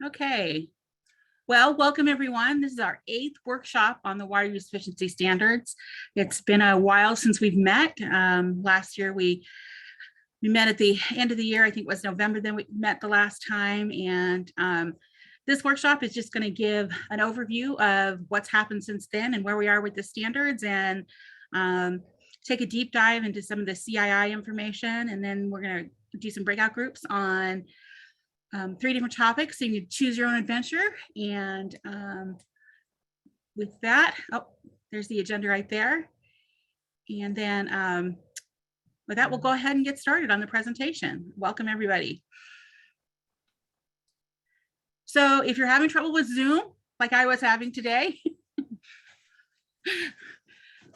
Okay, well, welcome everyone. This is our 8th workshop on the water use efficiency standards. It's been a while since we've met. Last year we met at the end of the year. I think it was November then we met the last time. And this workshop is just going to give an overview of what's happened since then and where we are with the standards, and take a deep dive into some of the CII information. And then we're going to do some breakout groups on 3 different topics, so you can choose your own adventure. And with that, there's the agenda right there. And then with that, we'll go ahead and get started on the presentation. Welcome everybody. So if you're having trouble with Zoom, like I was having today,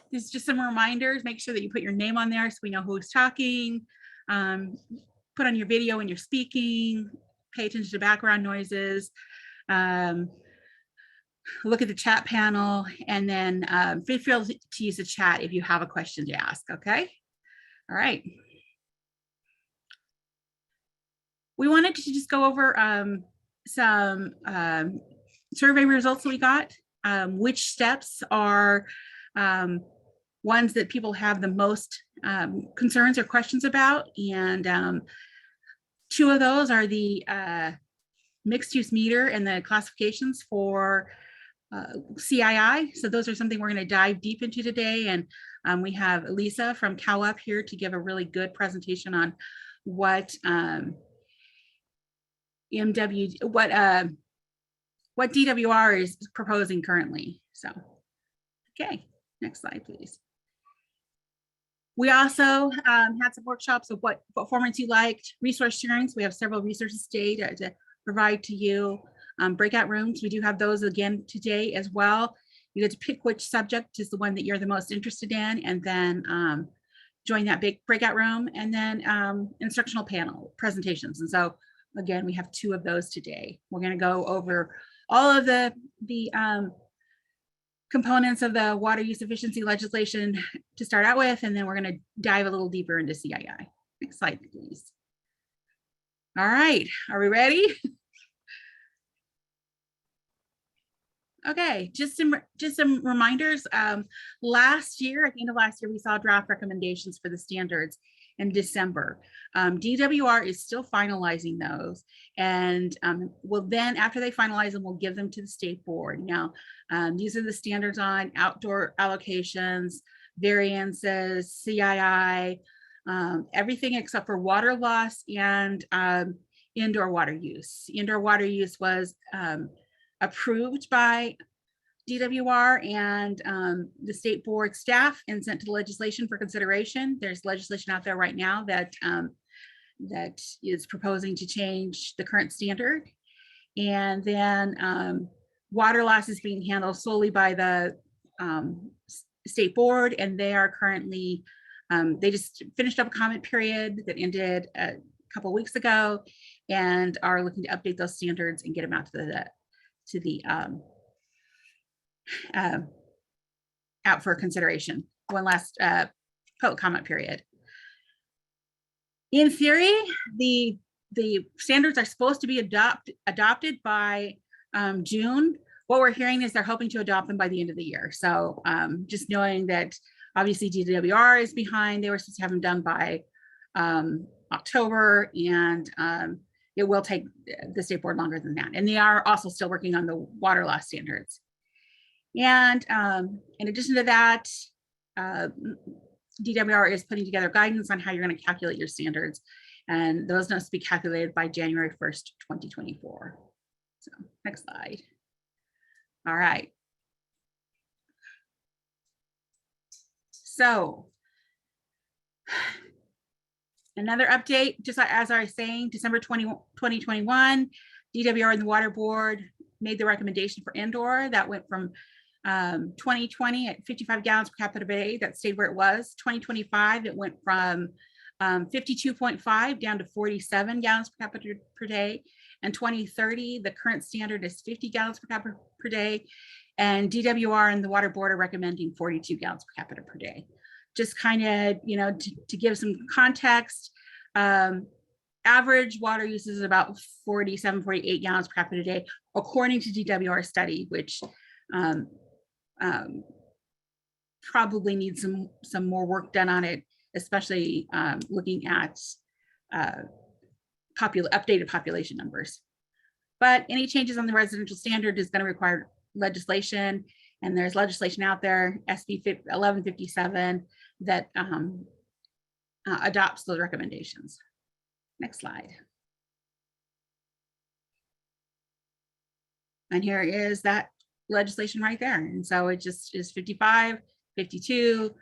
there's just some reminders. Make sure that you put your name on there so we know who's talking. Put on your video when you're speaking. Pay attention to background noises. Look at the chat panel, and then feel free to use the chat if you have a question to ask, okay? All right. We wanted to just go over some survey results that we got, which steps are ones that people have the most concerns or questions about. And 2 of those are the mixed use meter and the classifications for CII. So those are something we're going to dive deep into today. And we have Lisa from CalUp here to give a really good presentation on what what DWR is proposing currently. So, okay, next slide, please. We also had some workshops of what formats you liked, resource sharing. So we have several resources today to provide to you. Breakout rooms, we do have those again today as well. You get to pick which subject is the one that you're the most interested in, and then join that big breakout room. And then instructional panel presentations. And so again, we have 2 of those today. We're going to go over all of the components of the water use efficiency legislation to start out with, and then we're going to dive a little deeper into CII. Next slide, please. All right, are we ready? Okay, just some reminders. Last year, at the end of last year, we saw draft recommendations for the standards in December. DWR is still finalizing those, and will then, after they finalize them, we'll give them to the state board. Now, these are the standards on outdoor allocations, variances, CII, everything except for water loss and indoor water use. Indoor water use was approved by DWR and the state board staff and sent to the legislation for consideration. There's legislation out there right now that that is proposing to change the current standard. And then water loss is being handled solely by the state board, and they are currently, they just finished up a comment period that ended a couple of weeks ago, and are looking to update those standards and get them out to the out for consideration. One last public comment period. In theory, the standards are supposed to be adopted by June. What we're hearing is they're hoping to adopt them by the end of the year. So just knowing that obviously DWR is behind, they were supposed to have them done by October, and it will take the state board longer than that. And they are also still working on the water loss standards. And in addition to that, DWR is putting together guidance on how you're going to calculate your standards. And those must be calculated by January 1st, 2024. So next slide. All right. So another update, just as I was saying, December 2021, DWR and the Water Board made the recommendation for indoor. That went from 2020 at 55 gallons per capita per day. That stayed where it was. 2025, it went from 52.5 down to 47 gallons per capita per day. And 2030, the current standard is 50 gallons per capita per day. And DWR and the Water Board are recommending 42 gallons per capita per day. Just kind of, you know, to give some context, average water use is about 47, 48 gallons per capita a day, according to DWR study, which probably needs some more work done on it, especially looking at updated population numbers. But any changes on the residential standard is going to require legislation, and there's legislation out there, SB 1157, that adopts those recommendations. Next slide. And here is that legislation right there. And so it just is 55, 52,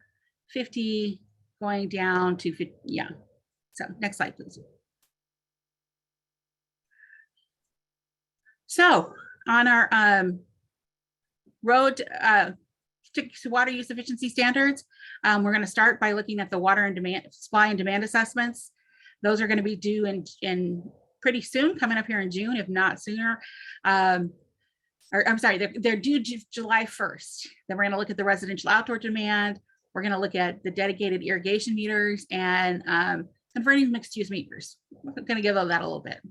50, going down to 50, yeah. So next slide, please. So on our road to water use efficiency standards, we're going to start by looking at the water and demand, supply and demand assessments. Those are going to be due in pretty soon, coming up here in June, if not sooner. Or I'm sorry, they're due July 1st. Then we're going to look at the residential outdoor demand. We're going to look at the dedicated irrigation meters and converting mixed use meters. We're going to give that a little bit.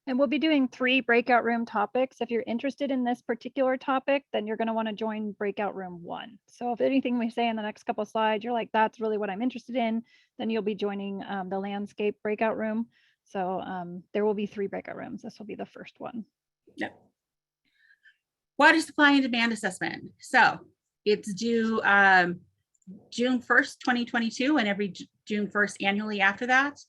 And we'll be doing 3 breakout room topics. If you're interested in this particular topic, then you're going to want to join breakout room 1. So if anything we say in the next couple of slides, you're like, that's really what I'm interested in, then you'll be joining the landscape breakout room. So there will be 3 breakout rooms. This will be the first one. Yep. Water supply and demand assessment. So it's due June 1st, 2022, and every June 1st annually after that.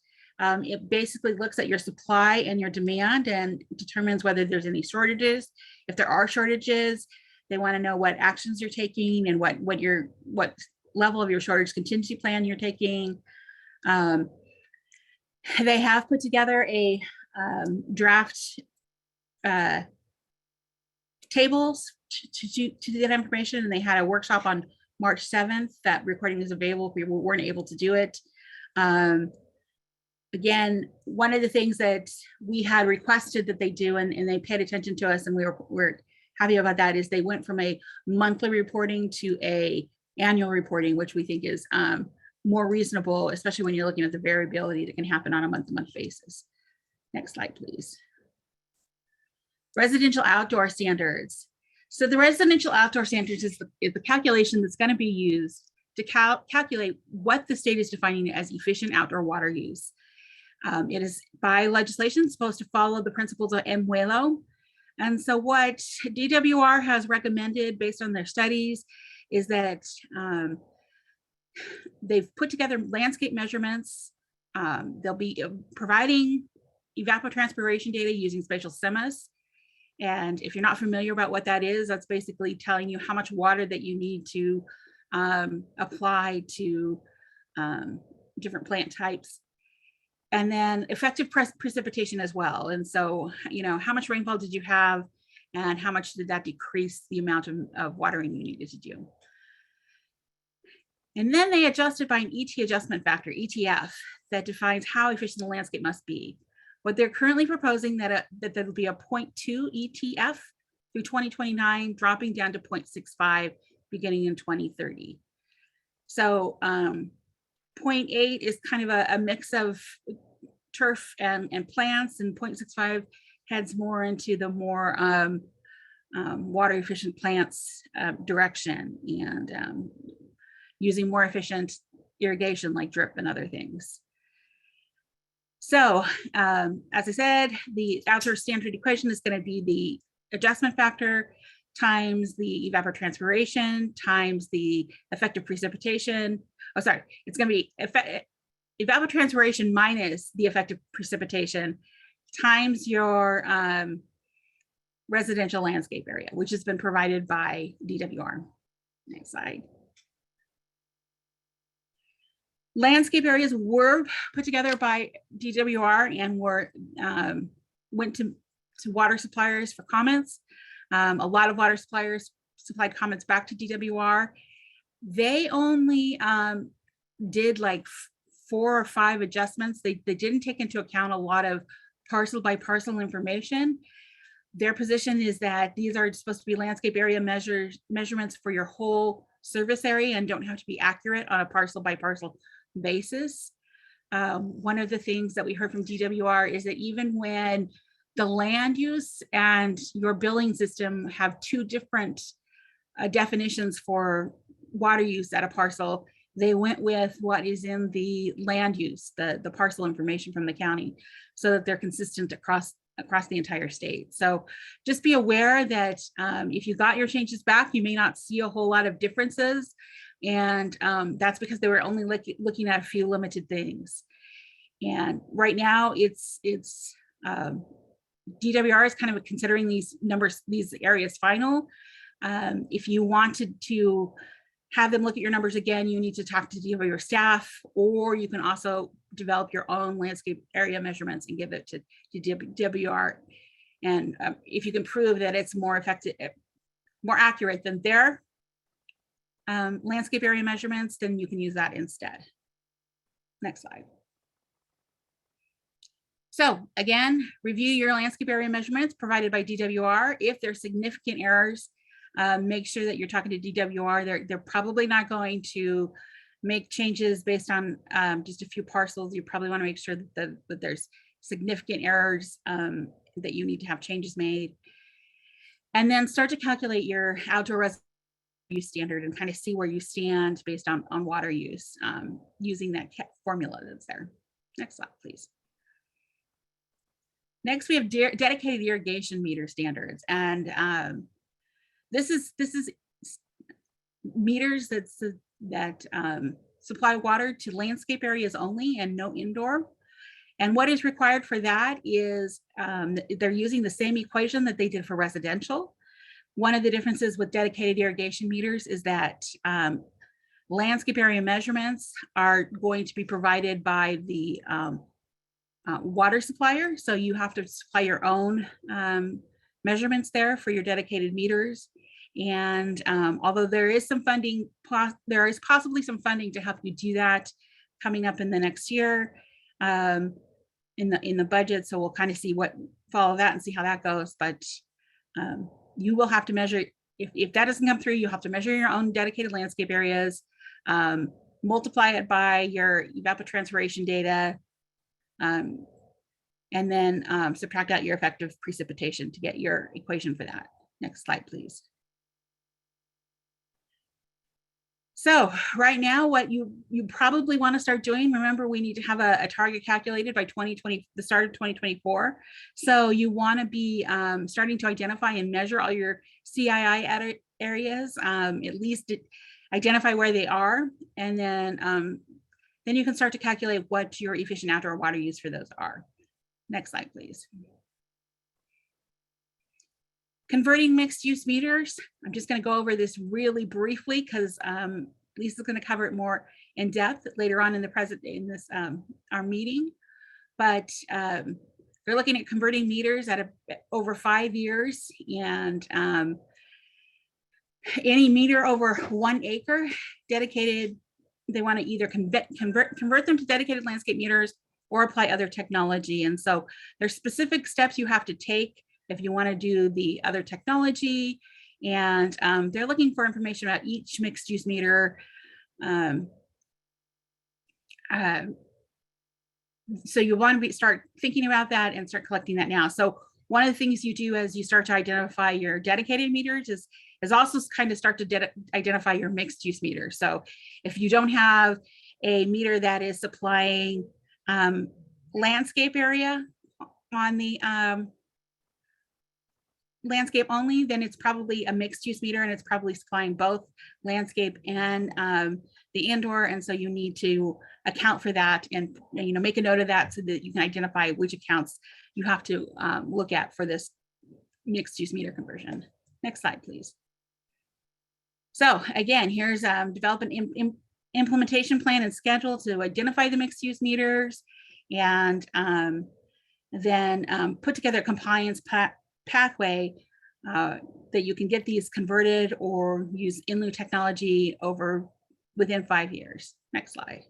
It basically looks at your supply and your demand and determines whether there's any shortages. If there are shortages, they want to know what actions you're taking and what level of your shortage contingency plan you're taking. They have put together a draft tables to that information, and they had a workshop on March 7th. That recording is available if we weren't able to do it. Again, one of the things that we had requested that they do, and they paid attention to us, and we're happy about that, is they went from a monthly reporting to a annual reporting, which we think is more reasonable, especially when you're looking at the variability that can happen on a month-to-month basis. Next slide, please. Residential outdoor standards. So the residential outdoor standards is the calculation that's going to be used to calculate what the state is defining as efficient outdoor water use. It is by legislation supposed to follow the principles of UWUO. And so what DWR has recommended based on their studies is that they've put together landscape measurements. They'll be providing evapotranspiration data using spatial SEMAs. And if you're not familiar about what that is, that's basically telling you how much water that you need to apply to different plant types. And then effective precipitation as well. And so, how much rainfall did you have and how much did that decrease the amount of watering you needed to do? And then they adjusted by an ET adjustment factor, ETF, that defines how efficient the landscape must be. What they're currently proposing that there will be a 0.2 ETF through 2029, dropping down to 0.65 beginning in 2030. So 0.8 is kind of a mix of turf and plants, and 0.65 heads more into the more water efficient plants direction, and using more efficient irrigation like drip and other things. So as I said, the outdoor standard equation is going to be the adjustment factor times the evapotranspiration times the effective precipitation. Oh, sorry, it's going to be evapotranspiration minus the effective precipitation times your residential landscape area, which has been provided by DWR. Next slide. Landscape areas were put together by DWR and went to water suppliers for comments. A lot of water suppliers supplied comments back to DWR. They only did like 4 or 5 adjustments. They didn't take into account a lot of parcel by parcel information. Their position is that these are supposed to be landscape area measurements for your whole service area and don't have to be accurate on a parcel by parcel basis. one of the things that we heard from DWR is that even when the land use and your billing system have two different definitions for water use at a parcel, they went with what is in the land use, the parcel information from the county, so that they're consistent across the entire state. So just be aware that if you got your changes back, you may not see a whole lot of differences. And that's because they were only looking at a few limited things. And right now it's DWR is kind of considering these numbers, these areas final. If you wanted to have them look at your numbers again, you need to talk to DWR staff, or you can also develop your own landscape area measurements and give it to DWR. And if you can prove that it's more effective, more accurate than their landscape area measurements, then you can use that instead. Next slide. So again, review your landscape area measurements provided by DWR. If there's significant errors, make sure that you're talking to DWR. They're probably not going to make changes based on just a few parcels. You probably want to make sure that there's significant errors that you need to have changes made. And then start to calculate your outdoor residential use standard and kind of see where you stand based on water use using that formula that's there. Next slide, please. Next, we have dedicated irrigation meter standards. And this is meters that supply water to landscape areas only and no indoor. And what is required for that is they're using the same equation that they did for residential. One of the differences with dedicated irrigation meters is that landscape area measurements are going to be provided by the water supplier. So you have to supply your own measurements there for your dedicated meters. And although there is some funding, there is possibly some funding to help you do that coming up in the next year in the budget. So we'll kind of follow that and see how that goes. But you will have to measure, if that doesn't come through, you have to measure your own dedicated landscape areas, multiply it by your evapotranspiration data, and then subtract out your effective precipitation to get your equation for that. Next slide, please. So right now, what you probably want to start doing, remember, we need to have a target calculated by the start of 2024. So you want to be starting to identify and measure all your CII areas, at least identify where they are, and then you can start to calculate what your efficient outdoor water use for those are. Next slide, please. Converting mixed use meters. I'm just going to go over this really briefly because Lisa's going to cover it more in depth later on in our meeting. But they're looking at converting meters at over 5 years, and any meter over 1 acre dedicated, they want to either convert them to dedicated landscape meters or apply other technology. And so there's specific steps you have to take if you want to do the other technology. And they're looking for information about each mixed use meter. So you want to start thinking about that and start collecting that now. So one of the things you do as you start to identify your dedicated meters is also kind of start to identify your mixed use meters. So if you don't have a meter that is supplying landscape area on the landscape only, then it's probably a mixed use meter, and it's probably supplying both landscape and the indoor. And so you need to account for that and make a note of that so that you can identify which accounts you have to look at for this mixed use meter conversion. Next slide, please. So again, here's develop an implementation plan and schedule to identify the mixed use meters, and then put together a compliance pathway that you can get these converted or use in lieu technology within 5 years. Next slide.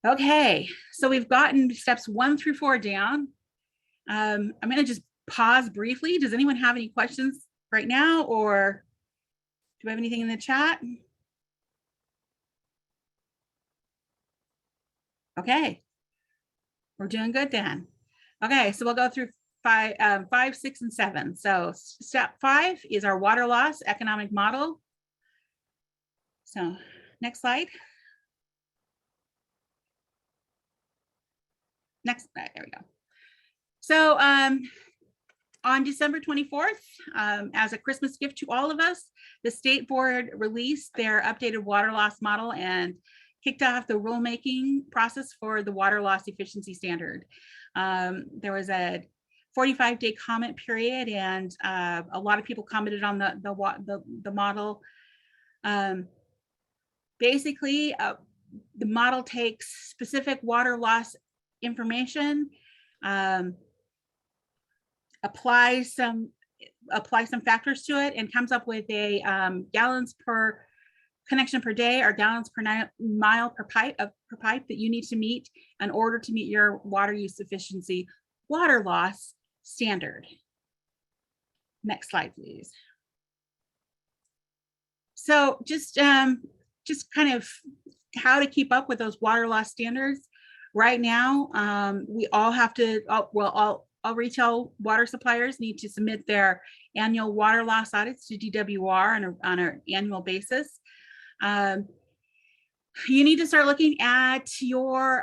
Okay, so we've gotten steps 1 through 4 down. I'm going to just pause briefly. Does anyone have any questions right now, or do we have anything in the chat? Okay, we're doing good then. Okay, so we'll go through 5, 6, and 7. So step 5 is our water loss economic model. So next slide. Next, there we go. So on December 24th, as a Christmas gift to all of us, the state board released their updated water loss model and kicked off the rulemaking process for the water loss efficiency standard. There was a 45-day comment period, and a lot of people commented on the model. Basically, the model takes specific water loss information, apply some factors to it, and comes up with a gallons per connection per day or gallons per mile per pipe that you need to meet in order to meet your water use efficiency water loss standard. Next slide, please. So just kind of how to keep up with those water loss standards. Right now, we all have to, all retail water suppliers need to submit their annual water loss audits to DWR on an annual basis. You need to start looking at your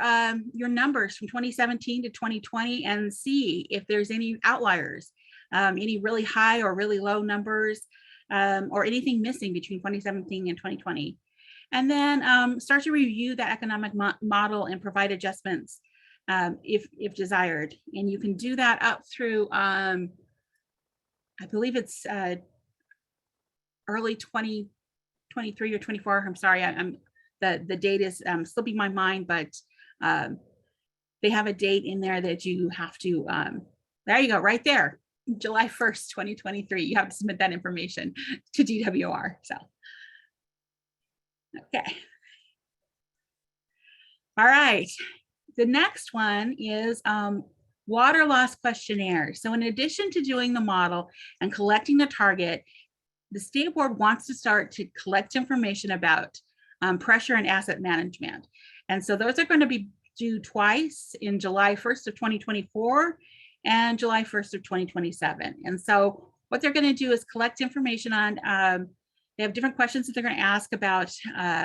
numbers from 2017 to 2020 and see if there's any outliers, any really high or really low numbers, or anything missing between 2017 and 2020. And then start to review that economic model and provide adjustments if desired. And you can do that up through, I believe it's early 2023 or 24. I'm sorry, the date is slipping my mind, but they have a date in there that you have to, there you go, right there, July 1st, 2023. You have to submit that information to DWR. So, okay. All right. The next one is water loss questionnaire. So in addition to doing the model and collecting the target, the state board wants to start to collect information about pressure and asset management. And so those are going to be due twice, in July 1st of 2024 and July 1st of 2027. And so what they're going to do is collect information on, they have different questions that they're going to ask about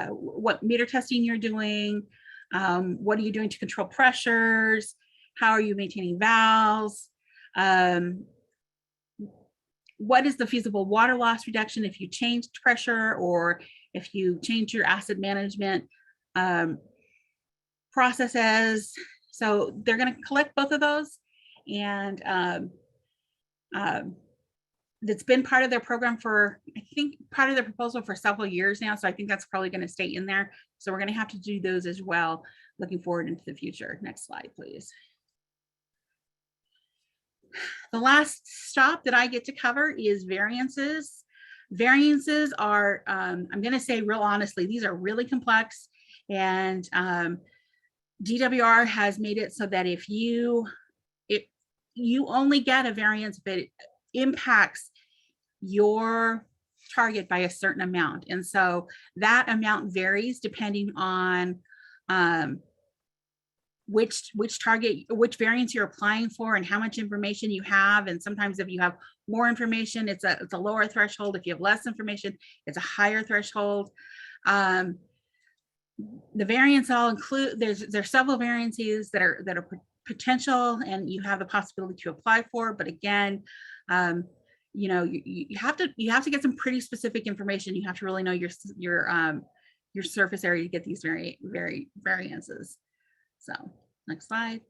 what meter testing you're doing, what are you doing to control pressures, how are you maintaining valves, what is the feasible water loss reduction if you changed pressure or if you change your asset management processes. So they're going to collect both of those, and that's been part of their program for, I think, part of their proposal for several years now. So I think that's probably going to stay in there. So we're going to have to do those as well, looking forward into the future. Next slide, please. The last stop that I get to cover is variances. Variances are, I'm going to say real honestly, these are really complex, and DWR has made it so that if you only get a variance if it impacts your target by a certain amount. And so that amount varies depending on which variance you're applying for and how much information you have. And sometimes if you have more information, it's a lower threshold. If you have less information, it's a higher threshold. The variance all include, there's several variances that are potential and you have the possibility to apply for. But again, you know, you have to get some pretty specific information. You have to really know your surface area to get these variances. So next slide.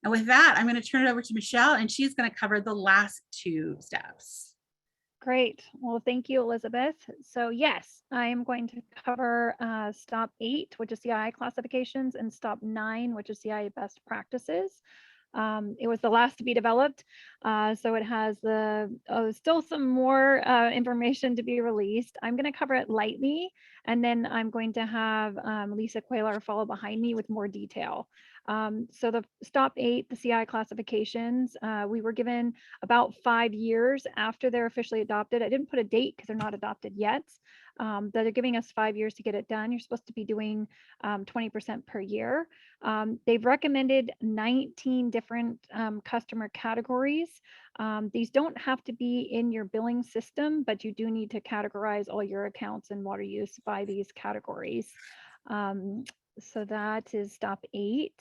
And with that, I'm going to turn it over to Michelle, and she's going to cover the last two steps. Great. Well, thank you, Elizabeth. So yes, I am going to cover stop 8, which is CII classifications, and stop 9, which is CII best practices. It was the last to be developed, so it has still some more information to be released. I'm going to cover it lightly, and then I'm going to have Lisa Quayler follow behind me with more detail. So the stop 8, the CI classifications, we were given about 5 years after they're officially adopted. I didn't put a date because they're not adopted yet. that are giving us 5 years to get it done. You're supposed to be doing 20% per year. They've recommended 19 different customer categories. These don't have to be in your billing system, but you do need to categorize all your accounts and water use by these categories. So that is stop 8.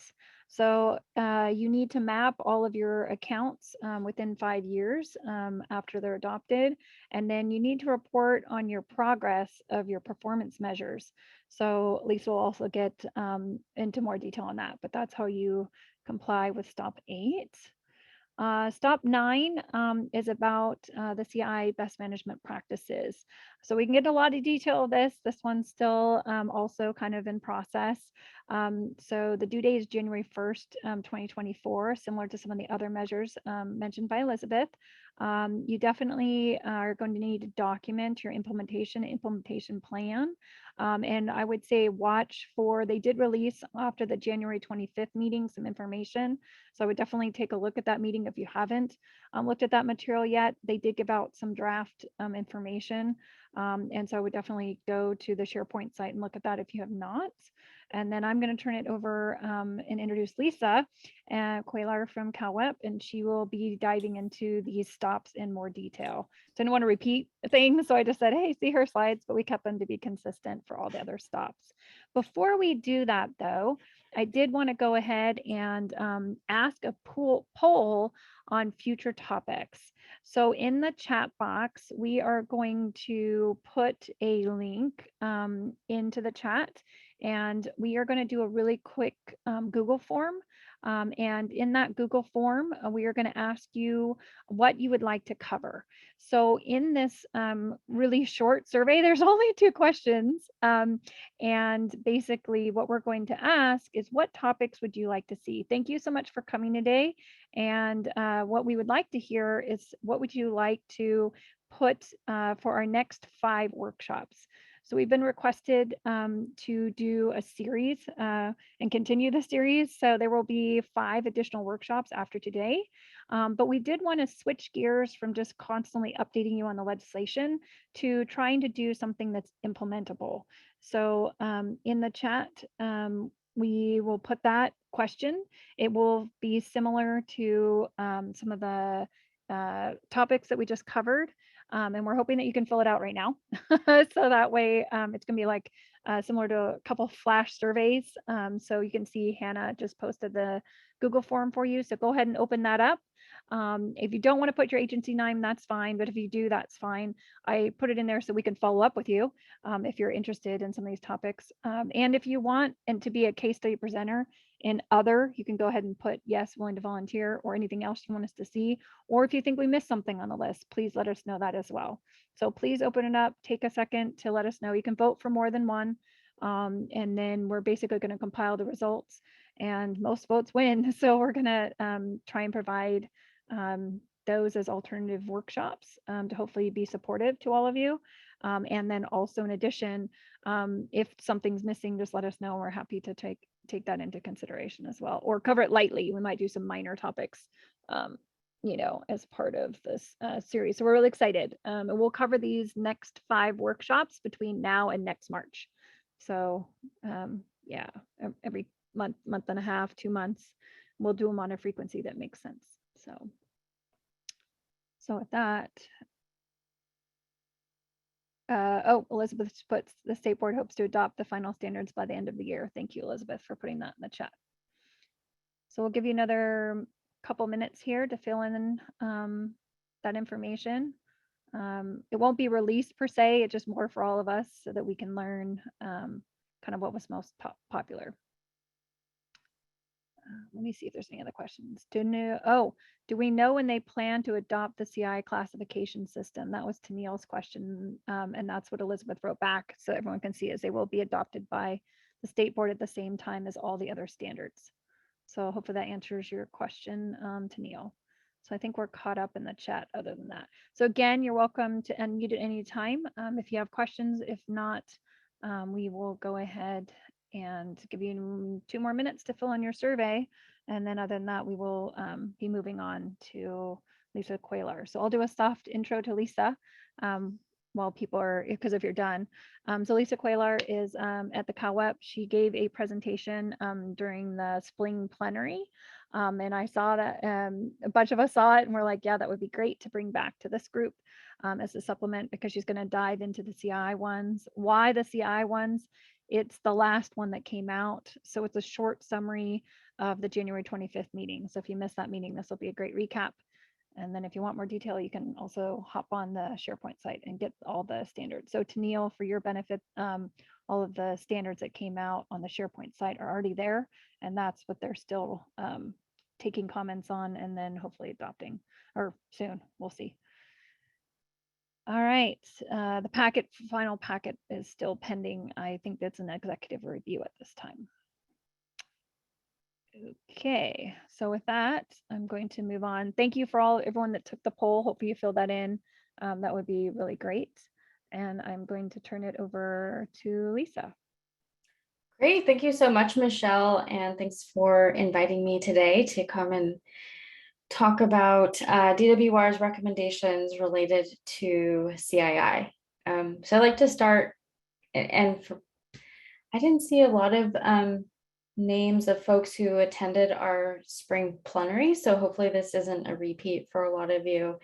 So you need to map all of your accounts within 5 years after they're adopted. And then you need to report on your progress of your performance measures. So Lisa will also get into more detail on that, but that's how you comply with stop 8. Stop 9 is about the CI best management practices. So we can get a lot of detail of this. This one's still also kind of in process. So the due date is January 1st, 2024, similar to some of the other measures mentioned by Elizabeth. You definitely are going to need to document your implementation plan. And I would say watch for, they did release after the January 25th meeting some information. So I would definitely take a look at that meeting if you haven't looked at that material yet. They did give out some draft information. And so I would definitely go to the SharePoint site and look at that if you have not. And then I'm going to turn it over and introduce Lisa Quaylar from CalWEP, and she will be diving into these stops in more detail. So I didn't want to repeat things, so I just said, hey, see her slides, but we kept them to be consistent for all the other stops. Before we do that, though, I did want to go ahead and ask a poll on future topics. So in the chat box, we are going to put a link into the chat, and we are going to do a really quick Google form. And in that Google form, we are going to ask you what you would like to cover. So in this really short survey, there's only 2 questions. And basically what we're going to ask is, what topics would you like to see? Thank you so much for coming today. And what we would like to hear is, what would you like to put for our next 5 workshops? So we've been requested to do a series and continue the series. So there will be 5 additional workshops after today. But we did want to switch gears from just constantly updating you on the legislation to trying to do something that's implementable. So in the chat, we will put that question. It will be similar to some of the topics that we just covered. And we're hoping that you can fill it out right now. So that way it's gonna be like similar to a couple flash surveys. So you can see Hannah just posted the Google form for you. So go ahead and open that up. If you don't want to put your agency name, that's fine. But if you do, that's fine. I put it in there so we can follow up with you if you're interested in some of these topics. And if you want and to be a case study presenter in other, you can go ahead and put yes, willing to volunteer, or anything else you want us to see. Or if you think we missed something on the list, please let us know that as well. So please open it up, take a second to let us know. You can vote for more than one. And then we're basically going to compile the results, and most votes win. So we're going to try and provide those as alternative workshops to hopefully be supportive to all of you. And then also, in addition, if something's missing, just let us know. We're happy to take that into consideration as well, or cover it lightly. We might do some minor topics, as part of this series. So we're really excited. And we'll cover these next 5 workshops between now and next March. So yeah, every month and a half, 2 months, we'll do them on a frequency that makes sense. So with that, Elizabeth puts, the state board hopes to adopt the final standards by the end of the year. Thank you, Elizabeth, for putting that in the chat. So we'll give you another couple minutes here to fill in that information. It won't be released per se, it's just more for all of us so that we can learn kind of what was most popular. Let me see if there's any other questions. Do we know when they plan to adopt the CI classification system? That was Tennille's question, and that's what Elizabeth wrote back so everyone can see, is they will be adopted by the state board at the same time as all the other standards. So hopefully that answers your question, Tennille. So I think we're caught up in the chat other than that. So again, you're welcome to unmute at any time if you have questions. If not, we will go ahead and give you 2 more minutes to fill in your survey. And then other than that, we will be moving on to Lisa Quaylar. So I'll do a soft intro to Lisa. while people are, because if you're done. So Lisa Quaylar is at the CalWEP. She gave a presentation during the spring plenary. And I saw that a bunch of us saw it and we're like, yeah, that would be great to bring back to this group as a supplement, because she's going to dive into the CI ones. Why the CI ones? It's the last one that came out. So it's a short summary of the January 25th meeting. So if you missed that meeting, this will be a great recap. And then if you want more detail, you can also hop on the SharePoint site and get all the standards. So Tennille, for your benefit, all of the standards that came out on the SharePoint site are already there. And that's what they're still taking comments on and then hopefully adopting, or soon, we'll see. All right, the final packet is still pending. I think that's an executive review at this time. Okay, so with that, I'm going to move on. Thank you for everyone that took the poll. Hopefully you fill that in. That would be really great. And I'm going to turn it over to Lisa. Great, thank you so much, Michelle, and thanks for inviting me today to come and talk about DWR's recommendations related to CII. So I'd like to start, I didn't see a lot of names of folks who attended our spring plenary, so hopefully this isn't a repeat for a lot of you.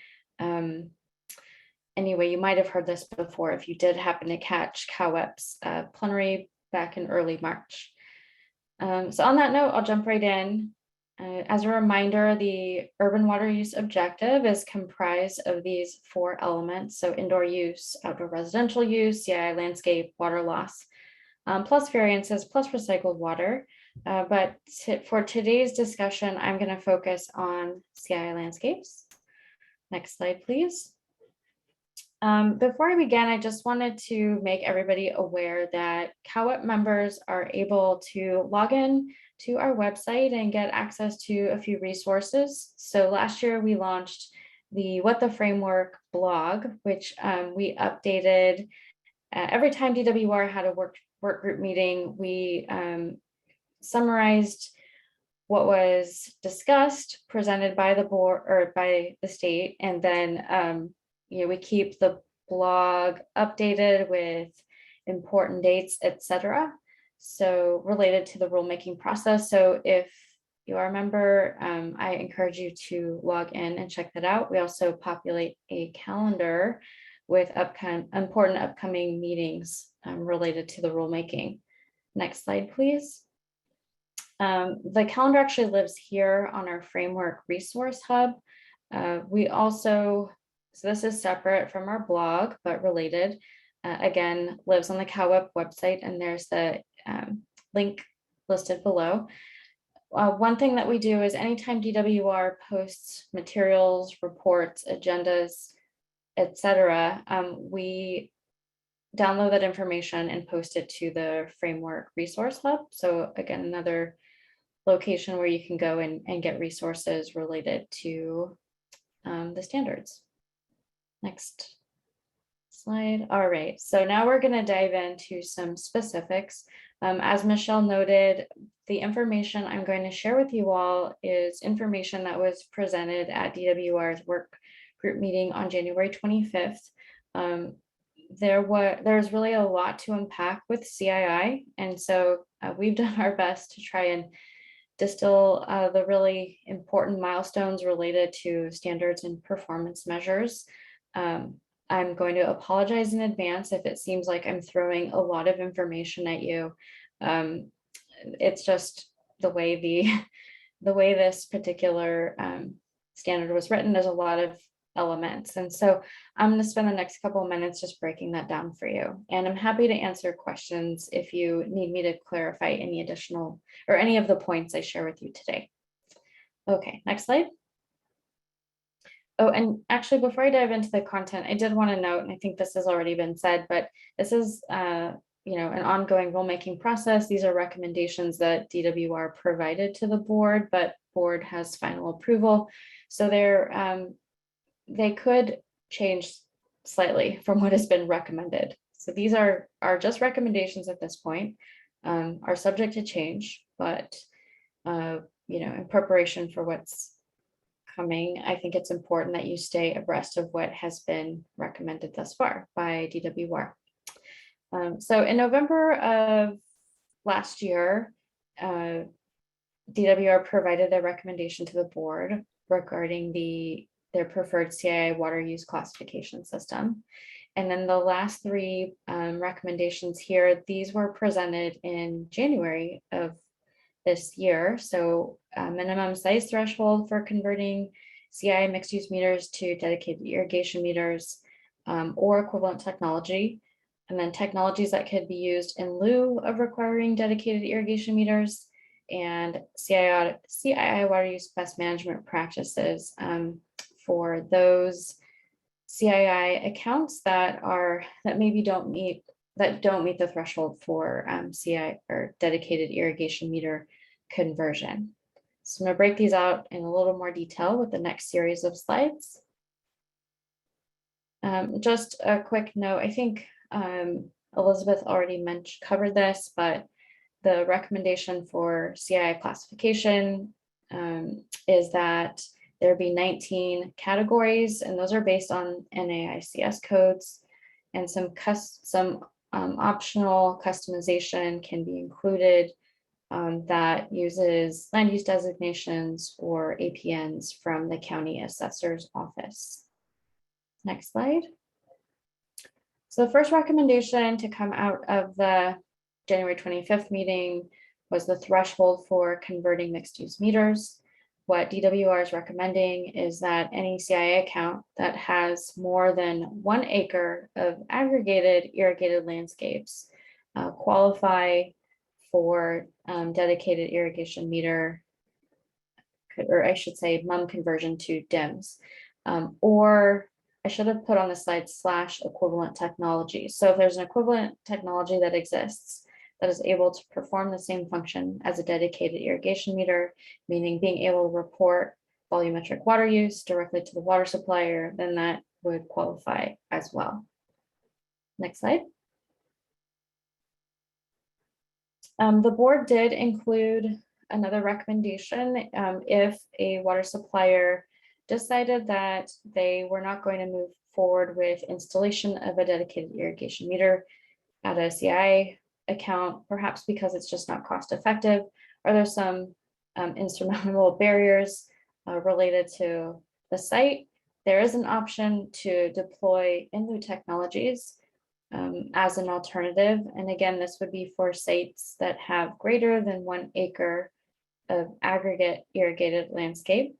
Anyway, you might have heard this before if you did happen to catch CalWEP's plenary back in early March. So on that note, I'll jump right in. As a reminder, the urban water use objective is comprised of these 4 elements. So indoor use, outdoor residential use, CII landscape, water loss, plus variances, plus recycled water. But for today's discussion, I'm going to focus on CII landscapes. Next slide, please. Before I begin, I just wanted to make everybody aware that CalWEP members are able to log in to our website and get access to a few resources. So last year we launched the What the Framework blog, which we updated every time DWR had a work group meeting. We summarized what was discussed, presented by the board or by the state, and then we keep the blog updated with important dates, etc. So related to the rulemaking process. So if you are a member, I encourage you to log in and check that out. We also populate a calendar with important upcoming meetings related to the rulemaking. Next slide, please. The calendar actually lives here on our framework resource hub. We also, so this is separate from our blog, but related, again, lives on the CalWEP website, and there's the link listed below. One thing that we do is anytime DWR posts materials, reports, agendas, etc., we download that information and post it to the framework resource hub. So again, another location where you can go and get resources related to the standards. Next slide. All right, so now we're going to dive into some specifics. As Michelle noted, the information I'm going to share with you all is information that was presented at DWR's work group meeting on January 25th. There's really a lot to unpack with CII, and so we've done our best to try and distill the really important milestones related to standards and performance measures. I'm going to apologize in advance if it seems like I'm throwing a lot of information at you. It's just the way this particular standard was written. There's a lot of elements, and so I'm going to spend the next couple of minutes just breaking that down for you, and I'm happy to answer questions if you need me to clarify any additional or any of the points I share with you today. Okay, next slide. Oh, and actually, before I dive into the content, I did want to note, and I think this has already been said, but this is an ongoing rulemaking process. These are recommendations that DWR provided to the board, but board has final approval. So they could change slightly from what has been recommended. So these are just recommendations at this point, are subject to change, but in preparation for what's coming, I think it's important that you stay abreast of what has been recommended thus far by DWR. So in November of last year, DWR provided a recommendation to the board regarding their preferred CII water use classification system. And then the last three recommendations here, these were presented in January of this year. So minimum size threshold for converting CII mixed use meters to dedicated irrigation meters or equivalent technology. And then technologies that could be used in lieu of requiring dedicated irrigation meters, and CII water use best management practices for those CII accounts that maybe don't meet the threshold for CII or dedicated irrigation meter conversion. So I'm going to break these out in a little more detail with the next series of slides. Just a quick note, I think Elizabeth already covered this, but the recommendation for CII classification is that there be 19 categories, and those are based on NAICS codes, and some optional customization can be included that uses land use designations or APNs from the county assessor's office. Next slide. So the first recommendation to come out of the January 25th meeting was the threshold for converting mixed use meters. What DWR is recommending is that any CII account that has more than 1 acre of aggregated irrigated landscapes qualify for dedicated irrigation meter, or I should say MUM conversion to DIMS, or I should have put on the slide / equivalent technology. So if there's an equivalent technology that exists that is able to perform the same function as a dedicated irrigation meter, meaning being able to report volumetric water use directly to the water supplier, then that would qualify as well. Next slide. The board did include another recommendation if a water supplier decided that they were not going to move forward with installation of a dedicated irrigation meter at a CII account, perhaps because it's just not cost effective, or there's some insurmountable barriers related to the site. There is an option to deploy in lieu technologies as an alternative. And again, this would be for sites that have greater than 1 acre of aggregate irrigated landscape.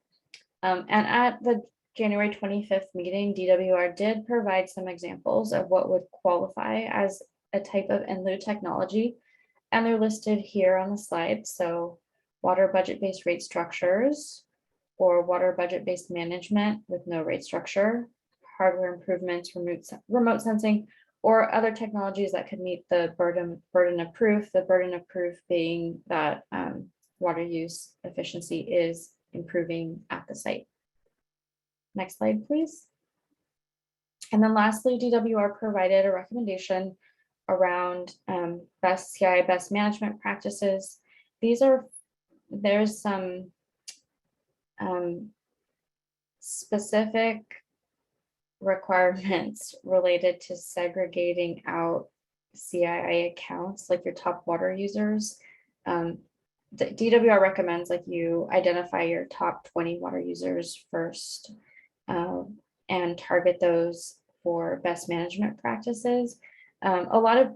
And at the January 25th meeting, DWR did provide some examples of what would qualify as a type of in lieu technology, and they're listed here on the slide. So water budget-based rate structures, or water budget-based management with no rate structure, hardware improvements, remote sensing, or other technologies that could meet the burden of proof, the burden of proof being that water use efficiency is improving at the site. Next slide, please. And then lastly, DWR provided a recommendation around CII best management practices. There's some specific requirements related to segregating out CII accounts, like your top water users. The DWR recommends like you identify your top 20 water users first and target those for best management practices. A lot of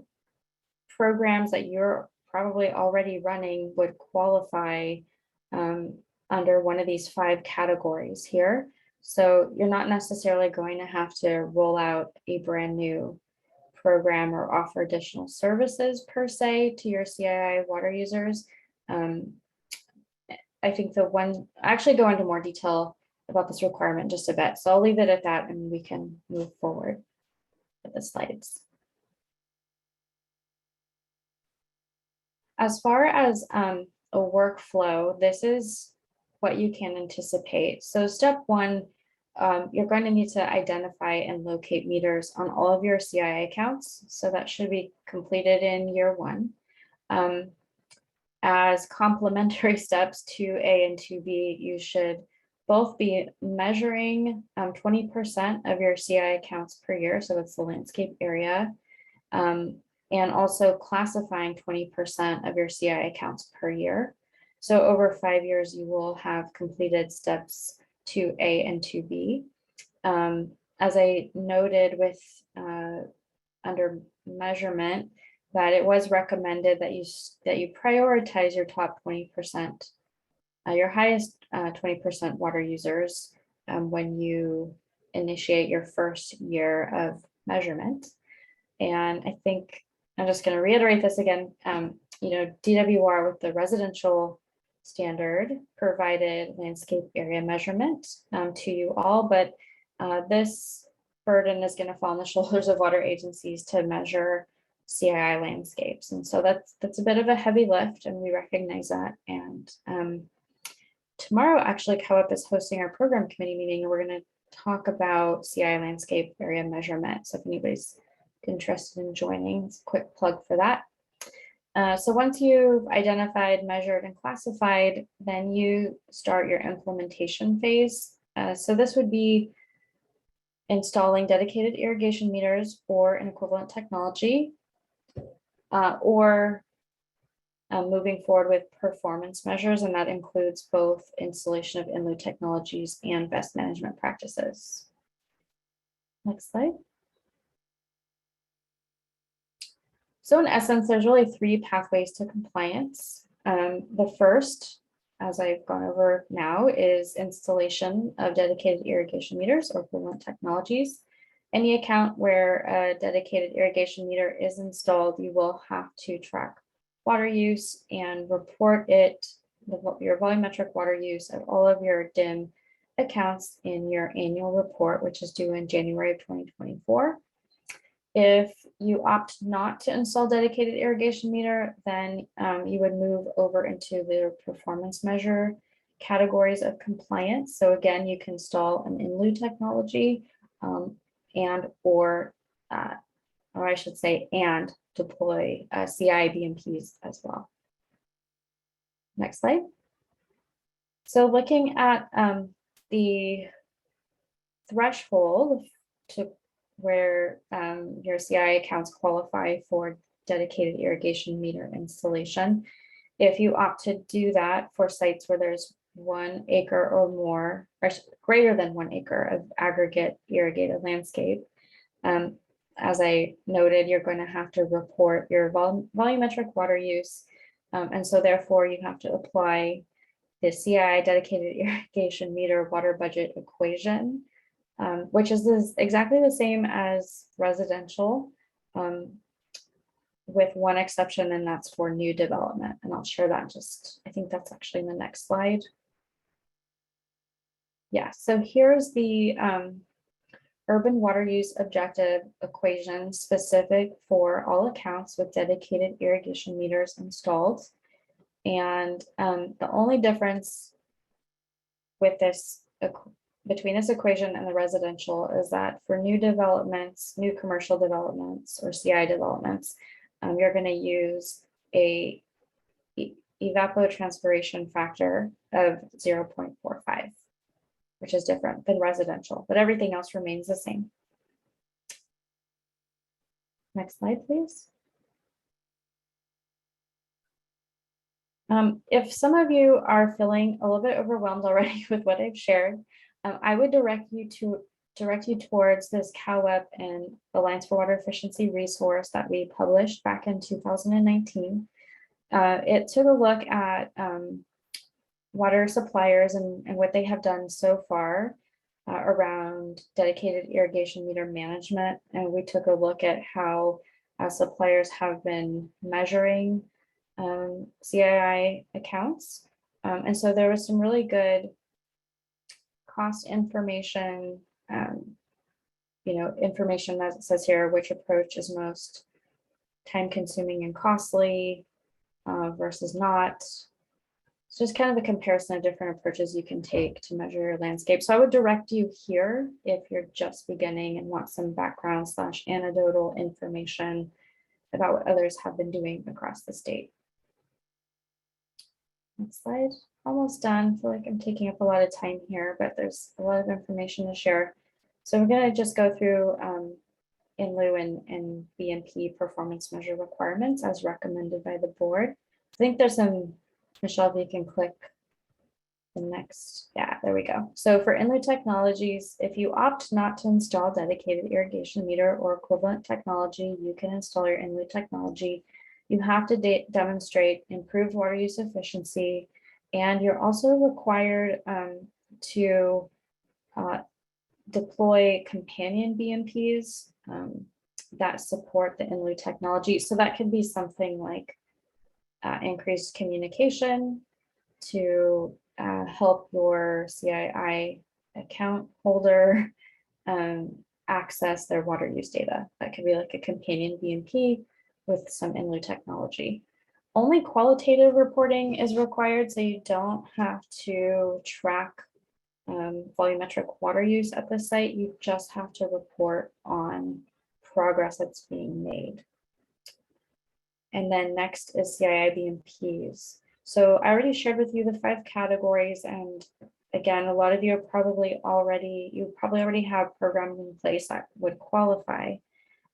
programs that you're probably already running would qualify under one of these 5 categories here. So you're not necessarily going to have to roll out a brand new program or offer additional services per se to your CII water users. I think I actually go into more detail about this requirement just a bit. So I'll leave it at that and we can move forward with the slides. As far as a workflow, this is what you can anticipate. So step 1, you're going to need to identify and locate meters on all of your CII accounts. So that should be completed in year 1. As complementary steps to A and 2B, you should both be measuring 20% of your CI accounts per year, so it's the landscape area, and also classifying 20% of your CI accounts per year. So over 5 years, you will have completed steps 2A and 2B. As I noted with under measurement, that it was recommended that you prioritize your top 20%, your highest 20% water users when you initiate your first year of measurement. And I think I'm just going to reiterate this again. DWR with the residential standard provided landscape area measurement to you all, but this burden is going to fall on the shoulders of water agencies to measure CII landscapes. And so that's a bit of a heavy lift, and we recognize that. And tomorrow, actually, COEP is hosting our program committee meeting, and we're going to talk about CII landscape area measurement. So if anybody's interested in joining, it's a quick plug for that. So once you've identified, measured, and classified, then you start your implementation phase. So this would be installing dedicated irrigation meters or an equivalent technology, or moving forward with performance measures, and that includes both installation of in-lieu technologies and best management practices. Next slide. So in essence, there's really 3 pathways to compliance. The first, as I've gone over now, is installation of dedicated irrigation meters or equivalent technologies. Any account where a dedicated irrigation meter is installed, you will have to track water use and report your volumetric water use of all of your DIM accounts in your annual report, which is due in January of 2024. If you opt not to install dedicated irrigation meter, then you would move over into the performance measure categories of compliance. So again, you can install an in-lieu technology or I should say, and deploy CI BMPs as well. Next slide. So looking at the threshold to where your CI accounts qualify for dedicated irrigation meter installation. If you opt to do that for sites where there's 1 acre or more, or greater than 1 acre of aggregate irrigated landscape, as I noted, you're going to have to report your volumetric water use. And so therefore you have to apply the CI dedicated irrigation meter water budget equation, which is exactly the same as residential, with one exception, and that's for new development. And I'll share that I think that's actually in the next slide. Yeah, so here's the urban water use objective equation specific for all accounts with dedicated irrigation meters installed. And the only difference with this between this equation and the residential is that for new developments, new commercial developments or CI developments, you're going to use a evapotranspiration factor of 0.45, which is different than residential, but everything else remains the same. Next slide, please. If some of you are feeling a little bit overwhelmed already with what I've shared, I would direct you towards this COEP and Alliance for Water Efficiency resource that we published back in 2019. It took a look at water suppliers and what they have done so far around dedicated irrigation meter management. And we took a look at how suppliers have been measuring CII accounts. And so there was some really good cost information, information that says here which approach is most time consuming and costly versus not. It's just kind of a comparison of different approaches you can take to measure your landscape. So I would direct you here if you're just beginning and want some background / anecdotal information about what others have been doing across the state. Next slide. Almost done. I feel like I'm taking up a lot of time here, but there's a lot of information to share. So we're going to just go through in lieu and BMP performance measure requirements as recommended by the board. I think there's some, Michelle, if you can click the next, yeah, there we go. So for in lieu technologies, if you opt not to install dedicated irrigation meter or equivalent technology, you can install your in lieu technology. You have to demonstrate improved water use efficiency, and you're also required to deploy companion BMPs that support the in lieu technology. So that could be something like increased communication to help your CII account holder access their water use data. That could be like a companion BMP with some in lieu technology. Only qualitative reporting is required, so you don't have to track volumetric water use at the site. You just have to report on progress that's being made. And then next is CII BMPs. So I already shared with you the 5 categories, and again, a lot of you are probably already have programs in place that would qualify.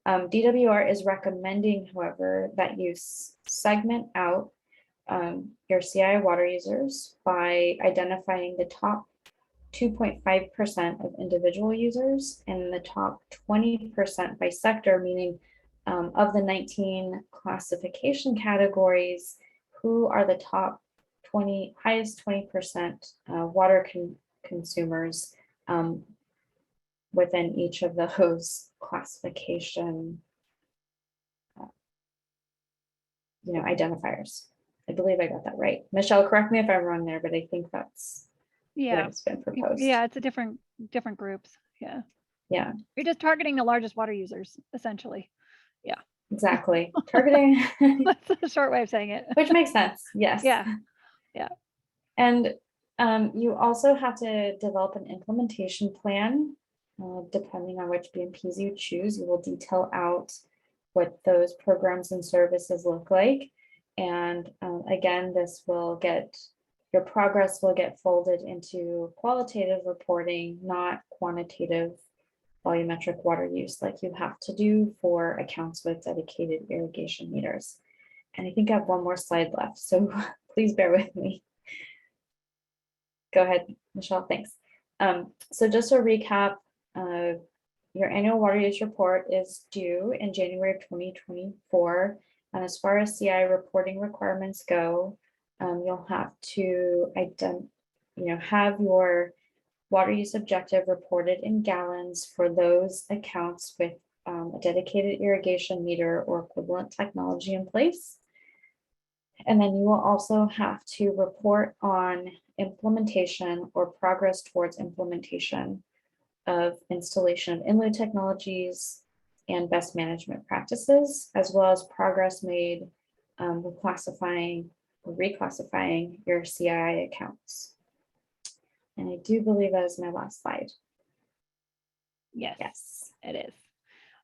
DWR is recommending, however, that you segment out your CII water users by identifying the top 2.5% of individual users and the top 20% by sector, meaning of the 19 classification categories, who are the top highest 20% water consumers within each of those classification identifiers. I believe I got that right. Michelle, correct me if I'm wrong there, but I think that's what's been proposed. Yeah, it's a different groups. Yeah. You're just targeting the largest water users, essentially. Yeah. Exactly. Targeting. That's a short way of saying it. Which makes sense. Yes. Yeah. And you also have to develop an implementation plan. Depending on which BMPs you choose, you will detail out what those programs and services look like. And again, your progress will get folded into qualitative reporting, not quantitative volumetric water use like you have to do for accounts with dedicated irrigation meters. And I think I have one more slide left, so please bear with me. Go ahead, Michelle, thanks. So just to recap, your annual water use report is due in January of 2024. And as far as CI reporting requirements go, you'll have to have your water use objective reported in gallons for those accounts with a dedicated irrigation meter or equivalent technology in place. And then you will also have to report on implementation or progress towards implementation of installation of in lieu technologies and best management practices, as well as progress made with classifying or reclassifying your CII accounts. And I do believe that is my last slide. Yes, it is.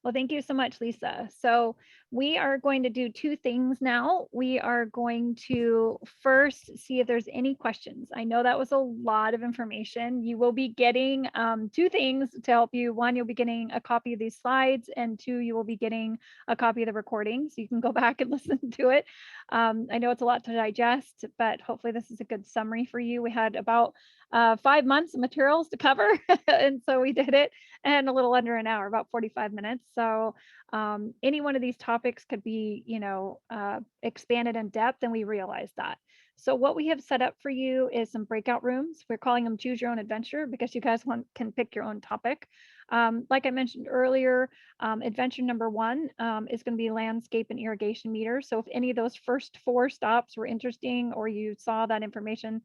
Well, thank you so much, Lisa. So we are going to do 2 things now. We are going to first see if there's any questions. I know that was a lot of information. You will be getting 2 things to help you. 1, you'll be getting a copy of these slides, and 2, you will be getting a copy of the recording, so you can go back and listen to it. I know it's a lot to digest, but hopefully this is a good summary for you. We had about 5 months of materials to cover, and so we did it in a little under an hour, about 45 minutes. So any one of these topics could be, expanded in depth, and we realize that. So what we have set up for you is some breakout rooms. We're calling them Choose Your Own Adventure because you guys can pick your own topic. Like I mentioned earlier, adventure number 1 is going to be landscape and irrigation meters. So if any of those first 4 stops were interesting, or you saw that information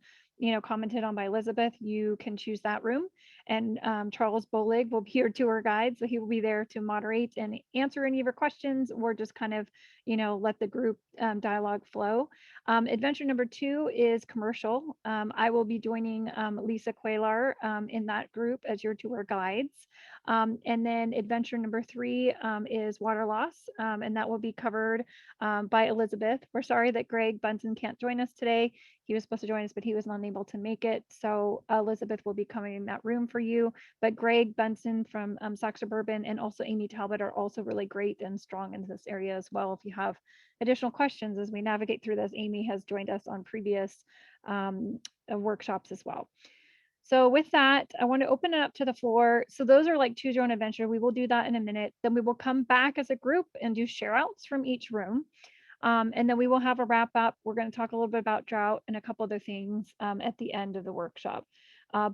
commented on by Elizabeth, you can choose that room. And Charles Bolig will be your tour guide, so he will be there to moderate and answer any of your questions, or just kind of let the group dialogue flow. Adventure number 2 is commercial. I will be joining Lisa Quaylar in that group as your tour guides. And then adventure number 3 is water loss, and that will be covered by Elizabeth. We're sorry that Greg Bunsen can't join us today. He was supposed to join us, but he was unable to make it. So Elizabeth will be coming in that room for you. But Greg Bunsen from Sac Suburban and also Amy Talbot are also really great and strong in this area as well. If you have additional questions as we navigate through this, Amy has joined us on previous workshops as well. So with that, I want to open it up to the floor. So those are like choose your own adventure. We will do that in a minute. Then we will come back as a group and do share outs from each room. And then we will have a wrap up. We're going to talk a little bit about drought and a couple other things at the end of the workshop.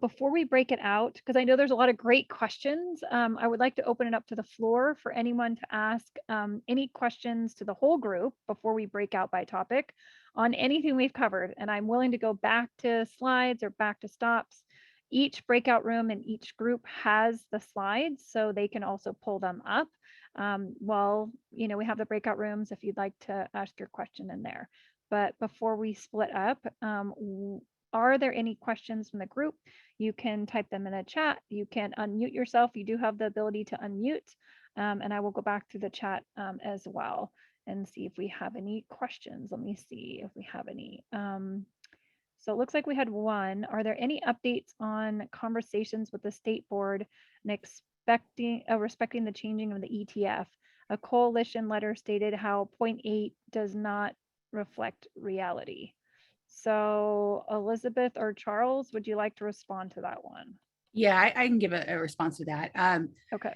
Before we break it out, because I know there's a lot of great questions, I would like to open it up to the floor for anyone to ask any questions to the whole group before we break out by topic on anything we've covered. And I'm willing to go back to slides or back to stops. Each breakout room and each group has the slides, so they can also pull them up. Well, you know, we have the breakout rooms if you'd like to ask your question in there. But before we split up, are there any questions from the group? You can type them in the chat. You can unmute yourself. You do have the ability to unmute. And I will go back to the chat as well and see if we have any questions. Let me see if we have any. So it looks like we had one. Are there any updates on conversations with the state board and respecting the changing of the ETF? A coalition letter stated how 0.8 does not reflect reality. So Elizabeth or Charles, would you like to respond to that one? Yeah, I can give a response to that. Okay.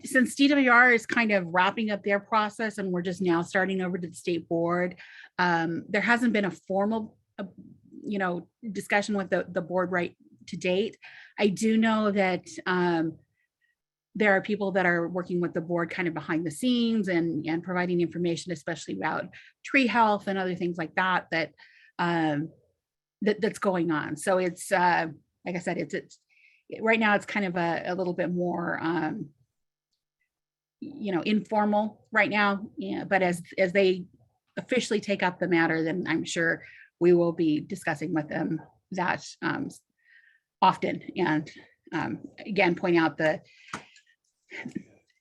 Since DWR is kind of wrapping up their process and we're just now starting over to the state board, there hasn't been a formal discussion with the board right to date. I do know that there are people that are working with the board kind of behind the scenes and providing information, especially about tree health and other things like that that's going on. So it's like I said, it's right now it's kind of a little bit more informal right now. Yeah, but as they officially take up the matter, then I'm sure we will be discussing with them that often. And again, point out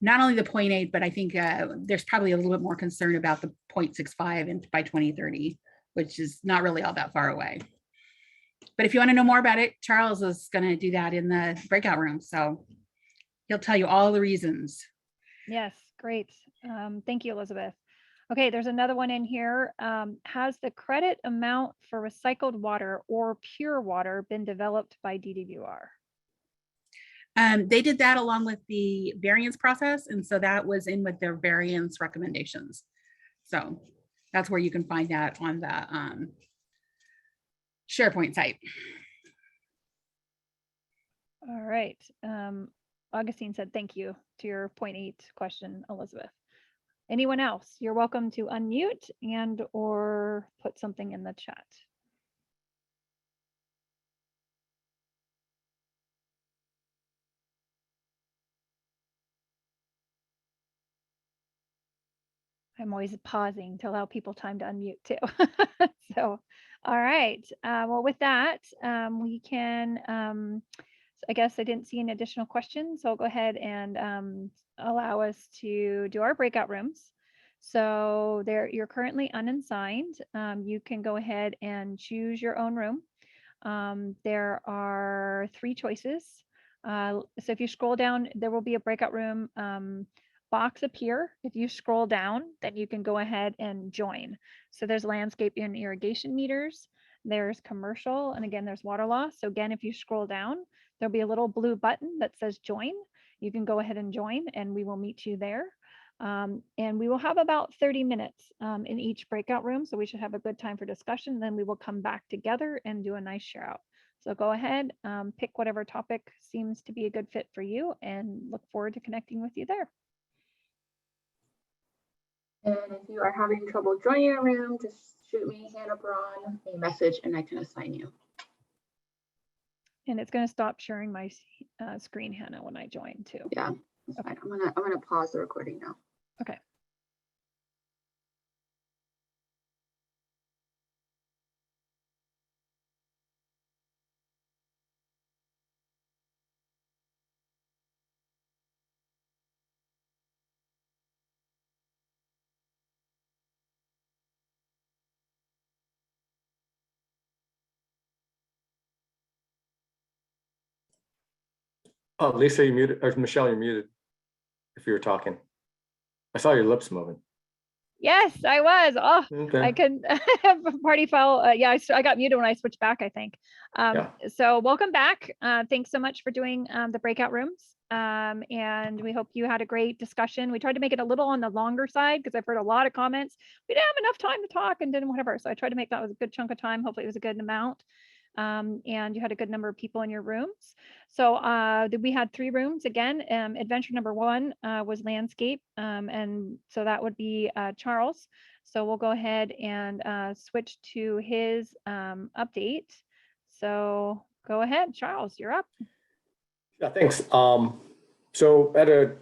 not only the 0.8, but I think there's probably a little bit more concern about the 0.65 and by 2030, which is not really all that far away. But if you want to know more about it, Charles is going to do that in the breakout room. So he'll tell you all the reasons. Yes, great. Thank you, Elizabeth. Okay, there's another one in here. Has the credit amount for recycled water or pure water been developed by DWR? They did that along with the variance process. And so that was in with their variance recommendations. So that's where you can find that on the SharePoint site. All right. Augustine said, thank you to your 0.8 question, Elizabeth. Anyone else? You're welcome to unmute and or put something in the chat. I'm always pausing to allow people time to unmute too. So, all right. Well, with that, we can, I guess I didn't see any additional questions, so I'll go ahead and allow us to do our breakout rooms. So you're currently unassigned. You can go ahead and choose your own room. There are 3 choices. So if you scroll down, there will be a breakout room box appear. If you scroll down, then you can go ahead and join. So there's landscape and irrigation meters, there's commercial, and again, there's water loss. So again, if you scroll down, there'll be a little blue button that says join. You can go ahead and join and we will meet you there. And we will have about 30 minutes in each breakout room. So we should have a good time for discussion. Then we will come back together and do a nice share out. So go ahead, pick whatever topic seems to be a good fit for you and look forward to connecting with you there. And if you are having trouble joining a room, just shoot me, Hannah Braun, a message and I can assign you. And it's going to stop sharing my screen, Hannah, when I join too. Yeah, that's fine. I'm gonna pause the recording now. Okay. Oh, Lisa, you muted, or Michelle, you're muted if you were talking. I saw your lips moving. Yes, I was. Oh, Okay. I could party foul. Yeah, I got muted when I switched back, I think. Yeah. So welcome back. Thanks so much for doing the breakout rooms. And we hope you had a great discussion. We tried to make it a little on the longer side because I've heard a lot of comments. We didn't have enough time to talk and then whatever. So I tried to make that was a good chunk of time. Hopefully it was a good amount. And you had a good number of people in your rooms. So we had 3 rooms again. Adventure number 1 was landscape. And so that would be Charles. So we'll go ahead and switch to his update. So go ahead, Charles, you're up. Yeah, thanks. So at a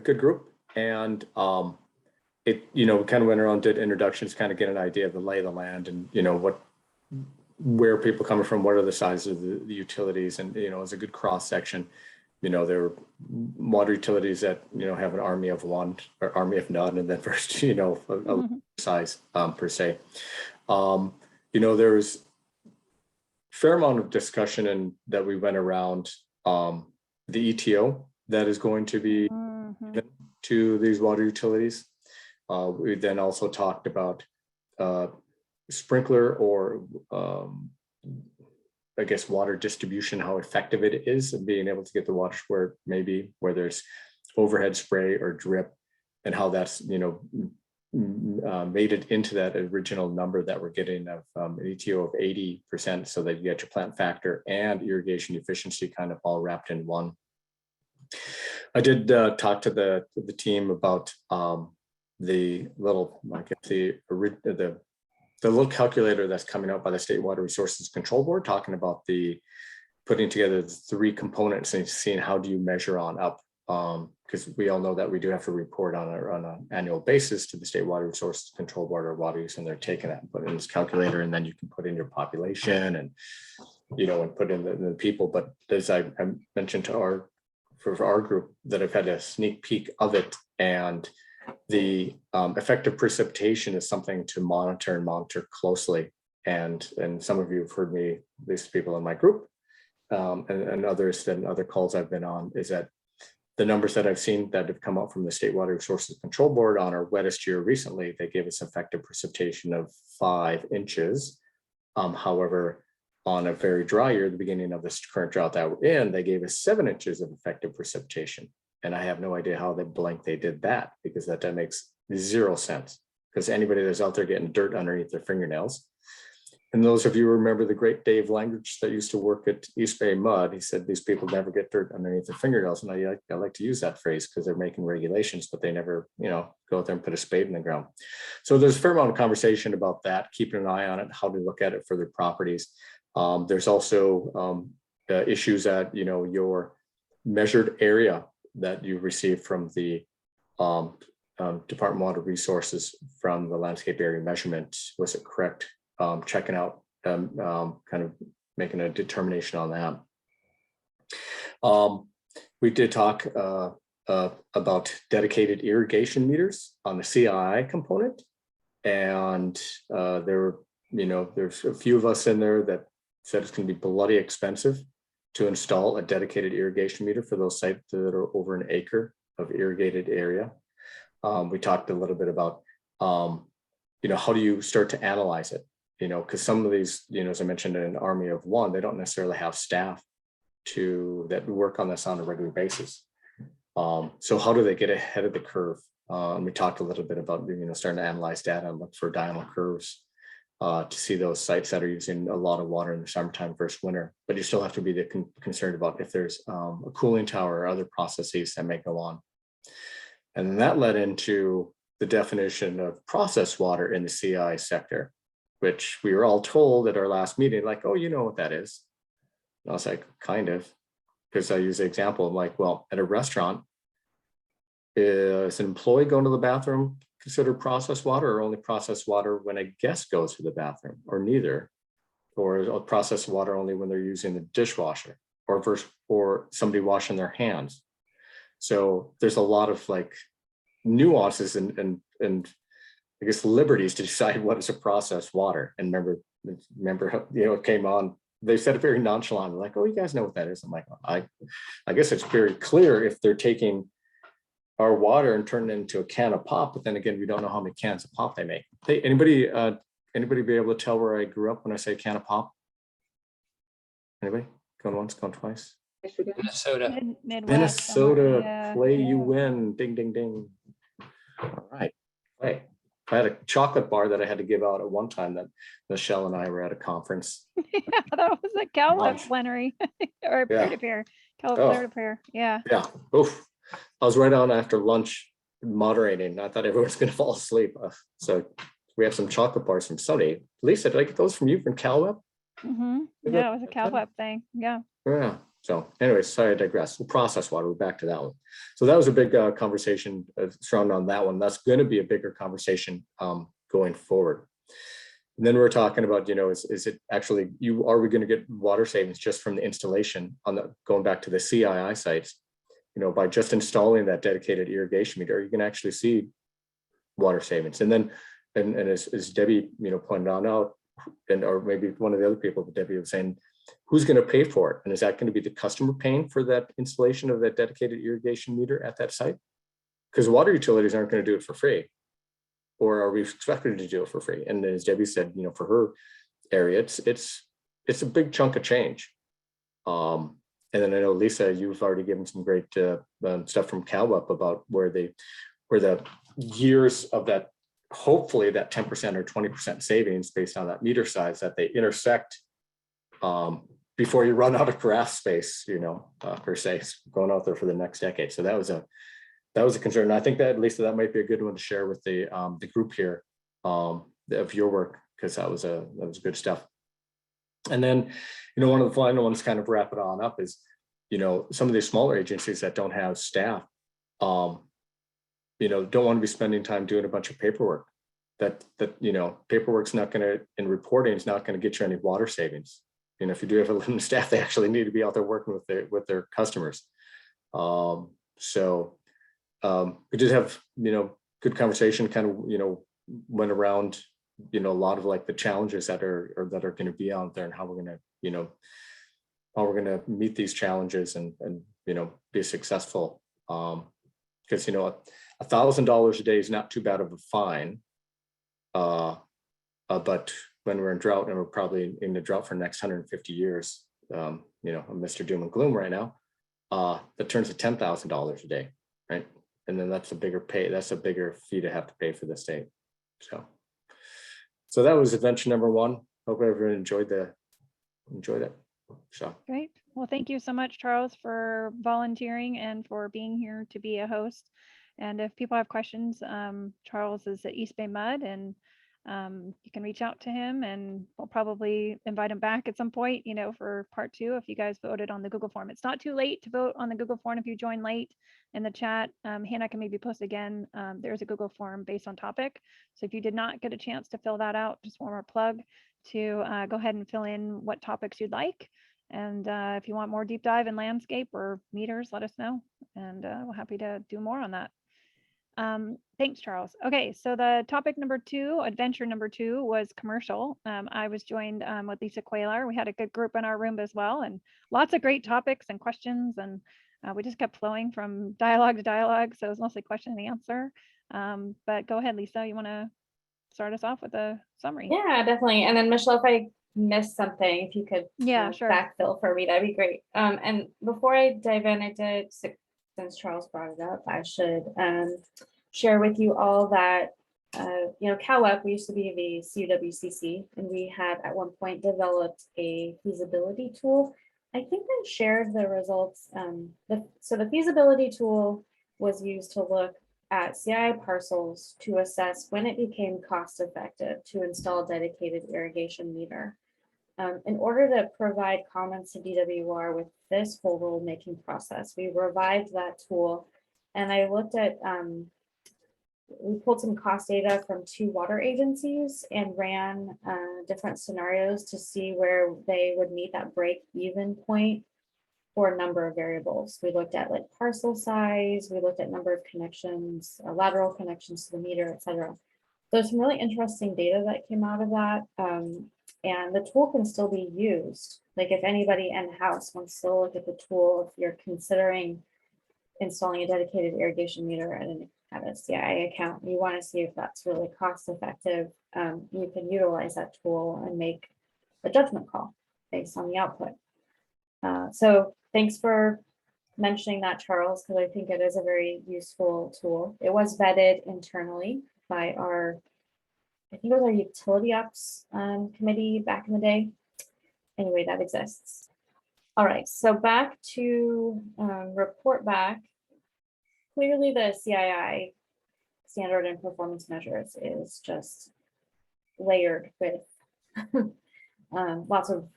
good group, and it, you know, kind of went around, did introductions, kind of get an idea of the lay of the land, and you know where people coming from, what are the sizes of the utilities, and you know, it's a good cross section. You know, there are water utilities that, you know, have an army of one or army of none, and then first, you know, a size per se. You know, there's fair amount of discussion and that we went around the ETO that is going to be given to these water utilities. We then also talked about sprinkler or I guess water distribution, how effective it is, and being able to get the water where maybe where there's overhead spray or drip, and how that's, you know, made it into that original number that we're getting of an ETO of 80%, so that you get your plant factor and irrigation efficiency kind of all wrapped in one. I did talk to the team about the little, I guess the little calculator that's coming out by the State Water Resources Control Board, talking about the putting together the 3 components and seeing how do you measure on up. Because we all know that we do have to report on an annual basis to the State Water Resources Control Board or water use, and they're taking that and put in this calculator, and then you can put in your population and, you know, and put in the people. But as I mentioned to for our group, that I've had a sneak peek of it, and the effective precipitation is something to monitor closely. And some of you have heard me, these people in my group, and others and other calls I've been on, is that the numbers that I've seen that have come out from the State Water Resources Control Board on our wettest year recently, they gave us effective precipitation of 5 inches. However, on a very dry year, the beginning of this current drought that we're in, they gave us 7 inches of effective precipitation. And I have no idea how they did that, because that makes 0 sense. Because anybody that's out there getting dirt underneath their fingernails, and those of you who remember the great Dave Langridge that used to work at East Bay Mud, he said these people never get dirt underneath their fingernails. And I like to use that phrase because they're making regulations, but they never, you know, go out there and put a spade in the ground. So there's a fair amount of conversation about that, keeping an eye on it, how to look at it for their properties. There's also issues at, you know, your measured area that you receive from the Department of Water Resources from the landscape area measurement. Was it correct? Checking out, kind of making a determination on that. We did talk about dedicated irrigation meters on the CII component. And there were, you know, there's a few of us in there that said it's going to be bloody expensive to install a dedicated irrigation meter for those sites that are over an acre of irrigated area. We talked a little bit about, you know, how do you start to analyze it? You know, because some of these, you know, as I mentioned, in an army of one, they don't necessarily have staff that work on this on a regular basis. So how do they get ahead of the curve? And we talked a little bit about, you know, starting to analyze data and look for diagonal curves to see those sites that are using a lot of water in the summertime versus winter. But you still have to be concerned about if there's a cooling tower or other processes that may go on. And then that led into the definition of processed water in the CI sector, which we were all told at our last meeting, like, oh, you know what that is. And I was like, kind of, because I use the example, I'm like, well, at a restaurant, is an employee going to the bathroom considered processed water, or only processed water when a guest goes to the bathroom, or neither? Or processed water only when they're using the dishwasher, or somebody washing their hands? So there's a lot of like nuances and I guess liberties to decide what is a processed water. And remember, you know, it came on they said it very nonchalant, like, oh, you guys know what that is. I'm like, I guess it's very clear if they're taking our water and turning it into a can of pop, but then again, we don't know how many cans of pop they make. Hey, anybody be able to tell where I grew up when I say can of pop? Anybody? Going once, going twice? Michigan. Minnesota. Midwest. somewhere, Minnesota, yeah, Clay, yeah. you win. Ding, ding, ding. All right, Clay. I had a chocolate bar that I had to give out at one time that Michelle and I were at a conference. Yeah, that was a Cal Lunch. plenary or Yeah. peer-to-peer. Cal Oh. peer-to-peer. Yeah. Yeah, oof. I was right on after lunch moderating. I thought everyone's gonna fall asleep. So we have some chocolate bars from Sony. Lisa, did I get those from you from CalWeb? Mm-hmm. Is Yeah, that- it was a that's Cal it? Web thing. Yeah. Yeah. So anyways, sorry, I digress. We'll process water. We're back to that one. So that was a big conversation surrounding on that one. That's going to be a bigger conversation going forward. And then we're talking about, is it actually are we going to get water savings just from the installation on the going back to the CII sites? By just installing that dedicated irrigation meter, you can actually see water savings. And then, and as Debbie, pointed out, and or maybe one of the other people, but Debbie was saying, who's going to pay for it? And is that going to be the customer paying for that installation of that dedicated irrigation meter at that site? Because water utilities aren't going to do it for free, or are we expected to do it for free? And as Debbie said, for her area, it's a big chunk of change. And then I know Lisa, you've already given some great stuff from CalWeb about where the years of that, hopefully that 10% or 20% savings based on that meter size that they intersect before you run out of graph space, per se, going out there for the next decade. So that was a concern. And I think that, Lisa, that might be a good one to share with the group here of your work, because that was good stuff. And then, one of the final ones, kind of wrap it on up, is, some of these smaller agencies that don't have staff, don't want to be spending time doing a bunch of paperwork. That paperwork's not going to, and reporting is not going to get you any water savings. If you do have a limited staff, they actually need to be out there working with their customers. So we did have, good conversation, kind of, went around, a lot of like the challenges that are going to be out there, and how we're going to, meet these challenges and be successful. Because, $1,000 a day is not too bad of a fine. But when we're in drought, and we're probably in the drought for the next 150 years, I'm Mr. Doom and Gloom right now, that turns to $10,000 a day, right? And then that's a bigger fee to have to pay for the state. So that was adventure number one. Hope everyone enjoyed it. So Great. Well, thank you so much, Charles, for volunteering and for being here to be a host. And if people have questions, Charles is at East Bay Mud, and you can reach out to him, and we'll probably invite him back at some point, for part 2, if you guys voted on the Google form. It's not too late to vote on the Google form if you join late in the chat. Hannah can maybe post again. There's a Google form based on topic. So if you did not get a chance to fill that out, just one more plug to go ahead and fill in what topics you'd like. And if you want more deep dive in landscape or meters, let us know. And we're happy to do more on that. Thanks, Charles. Okay, so the topic number 2, adventure number 2, was commercial. I was joined with Lisa Quayler. We had a good group in our room as well, and lots of great topics and questions, and we just kept flowing from dialogue to dialogue, so it was mostly question and answer. But go ahead, Lisa, you want to start us off with a summary? Yeah, definitely. And then Michelle, if I missed something, if you could Sure. backfill for me, that'd be great. And before I dive in, since Charles brought it up, I should share with you all that, CalWeb, we used to be the CUWCC, and we had at one point developed a feasibility tool. I think I shared the results. So the feasibility tool was used to look at CII parcels to assess when it became cost effective to install dedicated irrigation meter. In order to provide comments to DWR with this whole rulemaking process, we revived that tool, and I looked at, we pulled some cost data from 2 water agencies and ran different scenarios to see where they would meet that break-even point for a number of variables. We looked at like parcel size, we looked at number of connections, lateral connections to the meter, et cetera. There's some really interesting data that came out of that. And the tool can still be used. Like if anybody in-house wants to look at the tool, if you're considering installing a dedicated irrigation meter at a CIA account, you want to see if that's really cost effective, you can utilize that tool and make a judgment call based on the output. So thanks for mentioning that, Charles, because I think it is a very useful tool. It was vetted internally by our, I think it was our utility ops committee back in the day. Anyway, that exists. All right, so back to report back. Clearly the CII standard and performance measures is just layered with lots of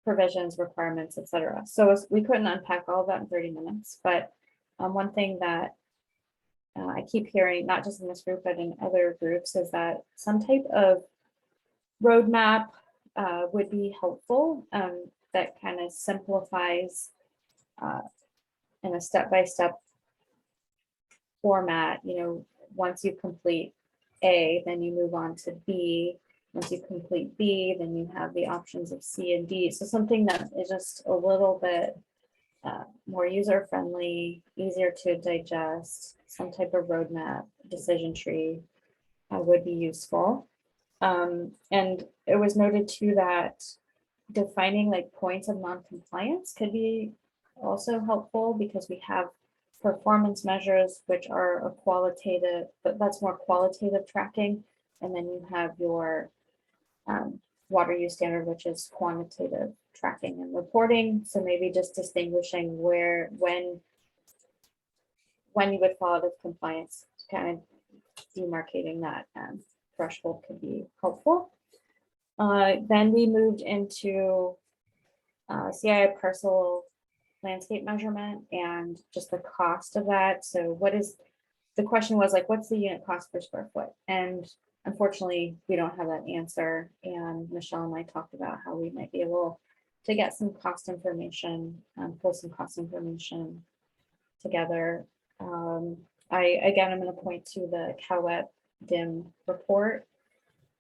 provisions, requirements, etc. So we couldn't unpack all of that in 30 minutes, but one thing that I keep hearing, not just in this group, but in other groups, is that some type of roadmap would be helpful, that kind of simplifies in a step-by-step format. You know, once you complete A, then you move on to B. Once you complete B, then you have the options of C and D. So something that is just a little bit more user-friendly, easier to digest, some type of roadmap, decision tree would be useful. And it was noted too that defining like points of non-compliance could be also helpful, because we have performance measures, which are a qualitative, but that's more qualitative tracking. And then you have your water use standard, which is quantitative tracking and reporting. So maybe just distinguishing where, when you would fall out of compliance, kind of demarcating that threshold could be helpful. Then we moved into CII parcel landscape measurement and just the cost of that. So what is, the question was like, what's the unit cost per square foot? And unfortunately, we don't have that answer. And Michelle and I talked about how we might be able to get some cost information, pull some cost information together. I'm going to point to the CalWeb DIM report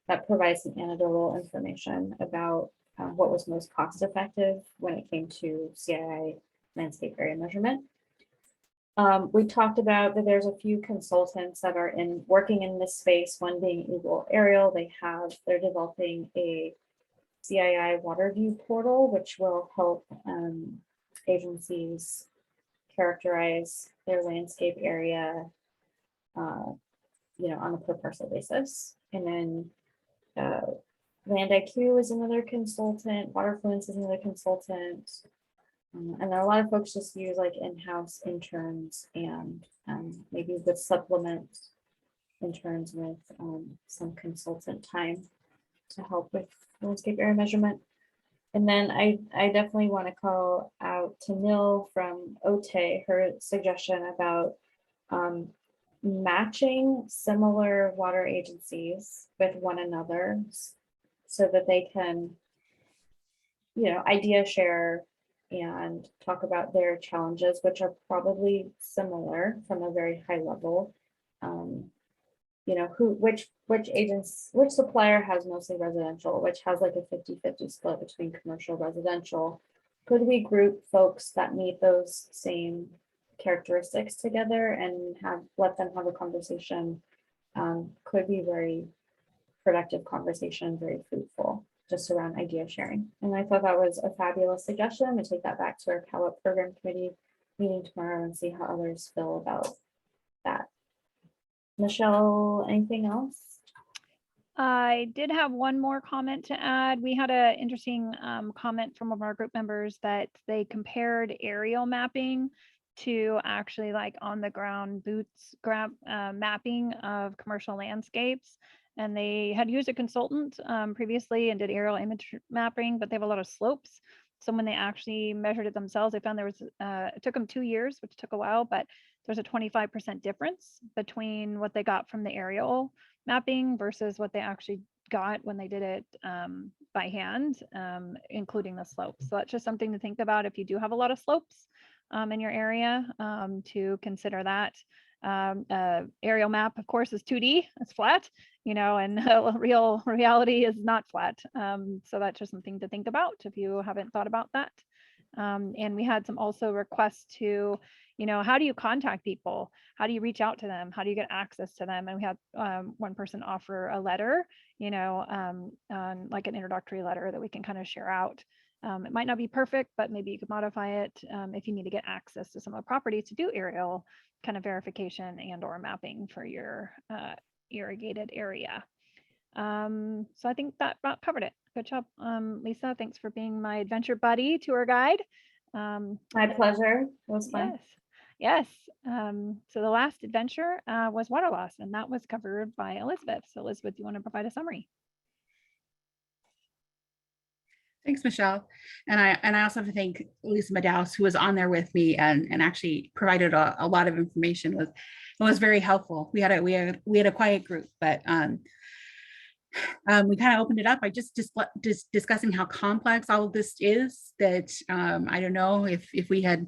that provides some anecdotal information about what was most cost effective when it came to CII landscape area measurement. We talked about that there's a few consultants that are working in this space, one being Eagle Aerial. They're developing a CII water view portal, which will help agencies characterize their landscape area, on a per parcel basis. And then Land IQ is another consultant, Waterfluence is another consultant. And then a lot of folks just use like in-house interns and maybe with supplement interns with some consultant time to help with landscape area measurement. And then I definitely want to call out to Nil from OTE, her suggestion about matching similar water agencies with one another so that they can, idea share and talk about their challenges, which are probably similar from a very high level. Which supplier has mostly residential, which has like a 50-50 split between commercial residential. Could we group folks that meet those same characteristics together and let them have a conversation? Could be very productive conversation, very fruitful, just around idea sharing. And I thought that was a fabulous suggestion. I'm gonna take that back to our CalUp program committee meeting tomorrow and see how others feel about that. Michelle, anything else? I did have one more comment to add. We had an interesting comment from one of our group members that they compared aerial mapping to actually like on the ground boots mapping of commercial landscapes. And they had used a consultant previously and did aerial image mapping, but they have a lot of slopes. So when they actually measured it themselves, they found there was, it took them 2 years, which took a while, but there's a 25% difference between what they got from the aerial mapping versus what they actually got when they did it by hand, including the slopes. So that's just something to think about if you do have a lot of slopes in your area, to consider that. Aerial map, of course, is 2D, it's flat, and real reality is not flat. So that's just something to think about if you haven't thought about that. And we had some also requests to, how do you contact people? How do you reach out to them? How do you get access to them? And we had one person offer a letter, like an introductory letter that we can kind of share out. It might not be perfect, but maybe you could modify it if you need to get access to some of the property to do aerial kind of verification and or mapping for your irrigated area. So I think that about covered it. Good job, Lisa. Thanks for being my adventure buddy, tour guide. My pleasure. It was fun. Yes. So the last adventure was water loss, and that was covered by Elizabeth. So Elizabeth, you want to provide a summary? Thanks, Michelle. And I also have to thank Lisa Madaus, who was on there with me and actually provided a lot of information. It was very helpful. We had a quiet group, but we kind of opened it up by just discussing how complex all of this is, that I don't know if we had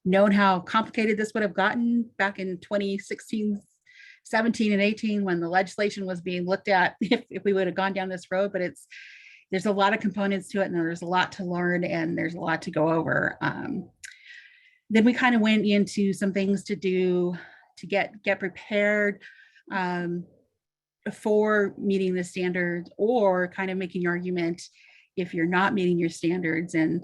known how complicated this would have gotten back in 2016, 17 and 18 when the legislation was being looked at, if we would have gone down this road. But there's a lot of components to it, and there's a lot to learn, and there's a lot to go over. Then we kind of went into some things to do to get prepared for meeting the standards, or kind of making your argument if you're not meeting your standards. And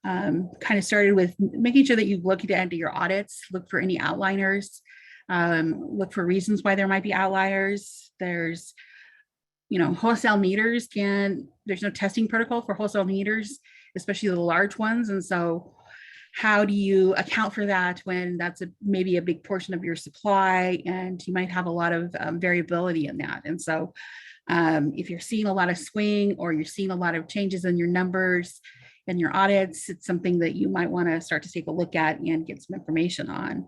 kind of started with making sure that you look into your audits, look for any outliers, look for reasons why there might be outliers. There's wholesale meters there's no testing protocol for wholesale meters, especially the large ones. And so how do you account for that when that's maybe a big portion of your supply, and you might have a lot of variability in that? And so if you're seeing a lot of swing, or you're seeing a lot of changes in your numbers and your audits, it's something that you might want to start to take a look at and get some information on.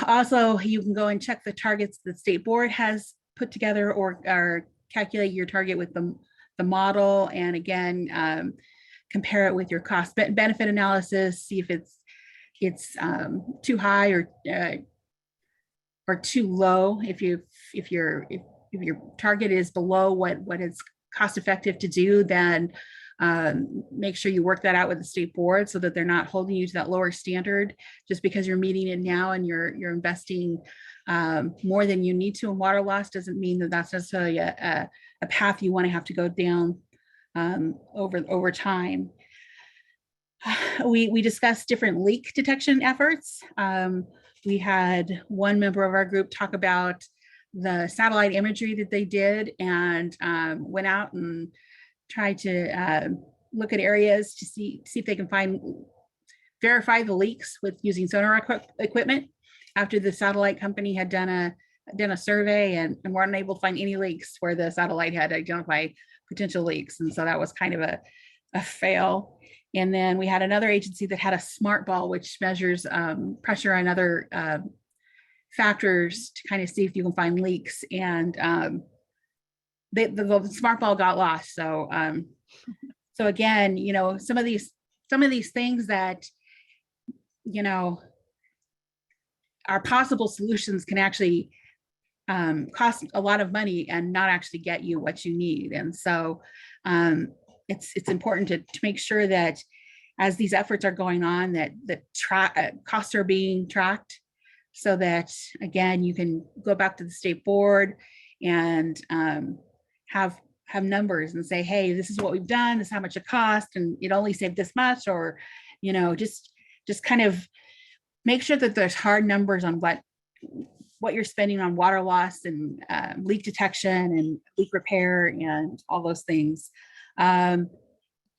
Also, you can go and check the targets the state board has put together, or calculate your target with the model, and again, compare it with your cost benefit analysis, see if it's too high or too low. If your target is below what is cost effective to do, then make sure you work that out with the state board, so that they're not holding you to that lower standard just because you're meeting it now and you're investing more than you need to in water loss. Doesn't mean that that's necessarily a path you want to have to go down over time. We discussed different leak detection efforts. We had one member of our group talk about the satellite imagery that they did, and went out and tried to look at areas to see if they can verify the leaks with using sonar equipment, after the satellite company had done a survey and weren't able to find any leaks where the satellite had identified potential leaks. And so that was kind of a fail. And then we had another agency that had a smart ball, which measures pressure and other factors to kind of see if you can find leaks. And the smart ball got lost. So again, some of these things that are possible solutions can actually cost a lot of money and not actually get you what you need. And so it's important to make sure that as these efforts are going on, that costs are being tracked, so that again, you can go back to the state board and have numbers and say, hey, this is what we've done, this is how much it cost, and it only saved this much, or just kind of make sure that there's hard numbers on what you're spending on water loss and leak detection and leak repair and all those things.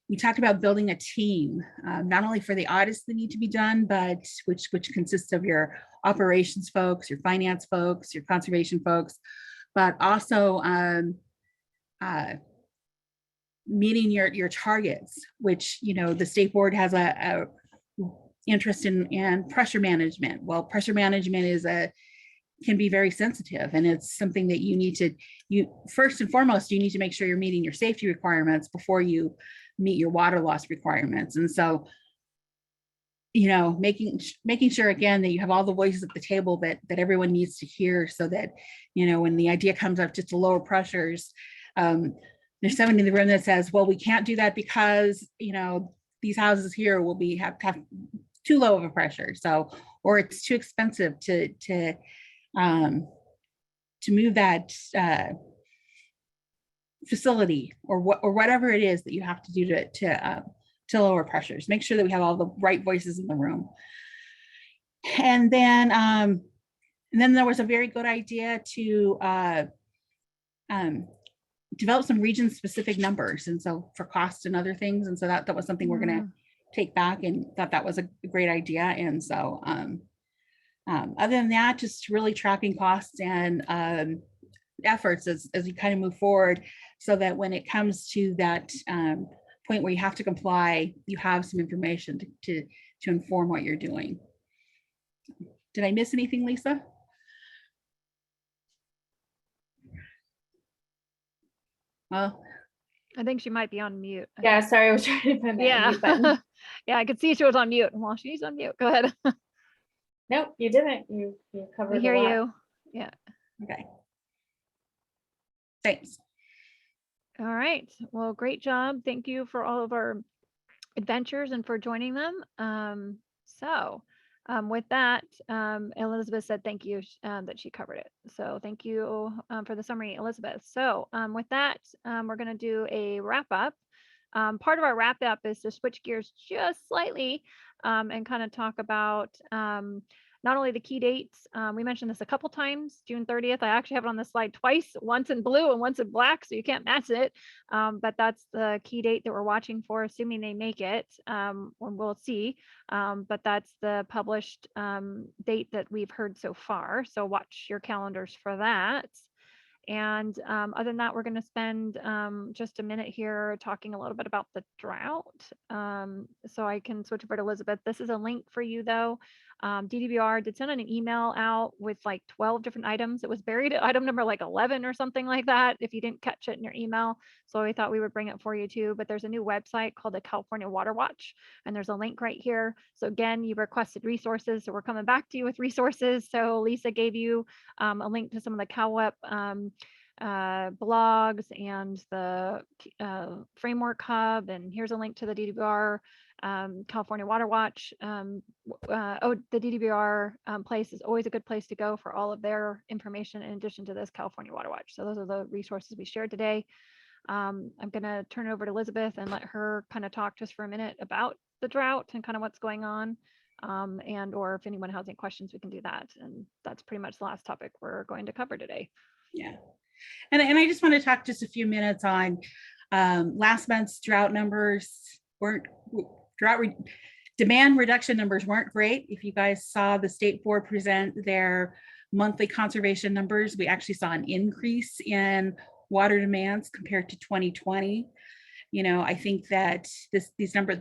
We talked about building a team, not only for the audits that need to be done, but which consists of your operations folks, your finance folks, your conservation folks, but also meeting your targets, which the state board has a interest in pressure management. Well, pressure management can be very sensitive, and it's something that you first and foremost, you need to make sure you're meeting your safety requirements before you meet your water loss requirements. And so you know, making sure again that you have all the voices at the table that everyone needs to hear, so that, you know, when the idea comes up just to lower pressures, there's someone in the room that says, well, we can't do that because, you know, these houses here will have too low of a pressure. So, or it's too expensive to move that facility, or whatever it is that you have to do to lower pressures. Make sure that we have all the right voices in the room. And then there was a very good idea to develop some region specific numbers, and so for cost and other things. And so that was something we're going to take back, and thought that was a great idea. And so other than that, just really tracking costs and efforts as you kind of move forward, so that when it comes to that point where you have to comply, you have some information to inform what you're doing. Did I miss anything, Lisa? Well, I think she might be on mute. Yeah, sorry, I was trying to find the unmute button. Yeah, I could see she was on mute. Well, she's on mute. Go ahead. Nope, you didn't. You covered We a hear lot. you. Yeah. okay. Thanks. All right. Well, great job. Thank you for all of our adventures and for joining them. With that, Elizabeth said thank you that she covered it. So thank you for the summary, Elizabeth. So with that, we're going to do a wrap up. Part of our wrap up is to switch gears just slightly and kind of talk about not only the key dates, we mentioned this a couple times, June 30th. I actually have it on the slide twice, once in blue and once in black, so you can't match it. But that's the key date that we're watching for, assuming they make it. We'll see. But that's the published date that we've heard so far. So watch your calendars for that. And other than that, we're going to spend just a minute here talking a little bit about the drought. So I can switch over to Elizabeth. This is a link for you, though. DWR did send an email out with like 12 different items. It was buried at item number like 11 or something like that, if you didn't catch it in your email. So we thought we would bring it for you too. But there's a new website called the California Water Watch, and there's a link right here. So again, you requested resources, so we're coming back to you with resources. So Lisa gave you a link to some of the CalWEP blogs and the framework hub, and here's a link to the DWR California Water Watch. The DWR place is always a good place to go for all of their information in addition to this California Water Watch. So those are the resources we shared today. I'm going to turn it over to Elizabeth and let her kind of talk just for a minute about the drought and kind of what's going on. And or if anyone has any questions, we can do that. And that's pretty much the last topic we're going to cover today. Yeah. And I just want to talk just a few minutes on last month's drought numbers demand reduction numbers weren't great. If you guys saw the state board present their monthly conservation numbers, we actually saw an increase in water demands compared to 2020. You know, I think that the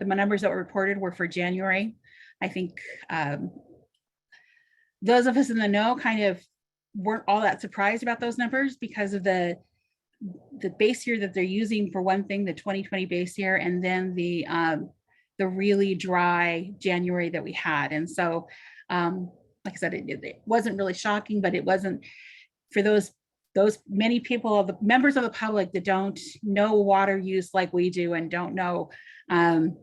numbers that were reported were for January. I think those of us in the know kind of weren't all that surprised about those numbers because of the base year that they're using for one thing, the 2020 base year, and then the really dry January that we had. And so, like I said, it wasn't really shocking, but it wasn't for those many people, the members of the public that don't know water use like we do and don't know how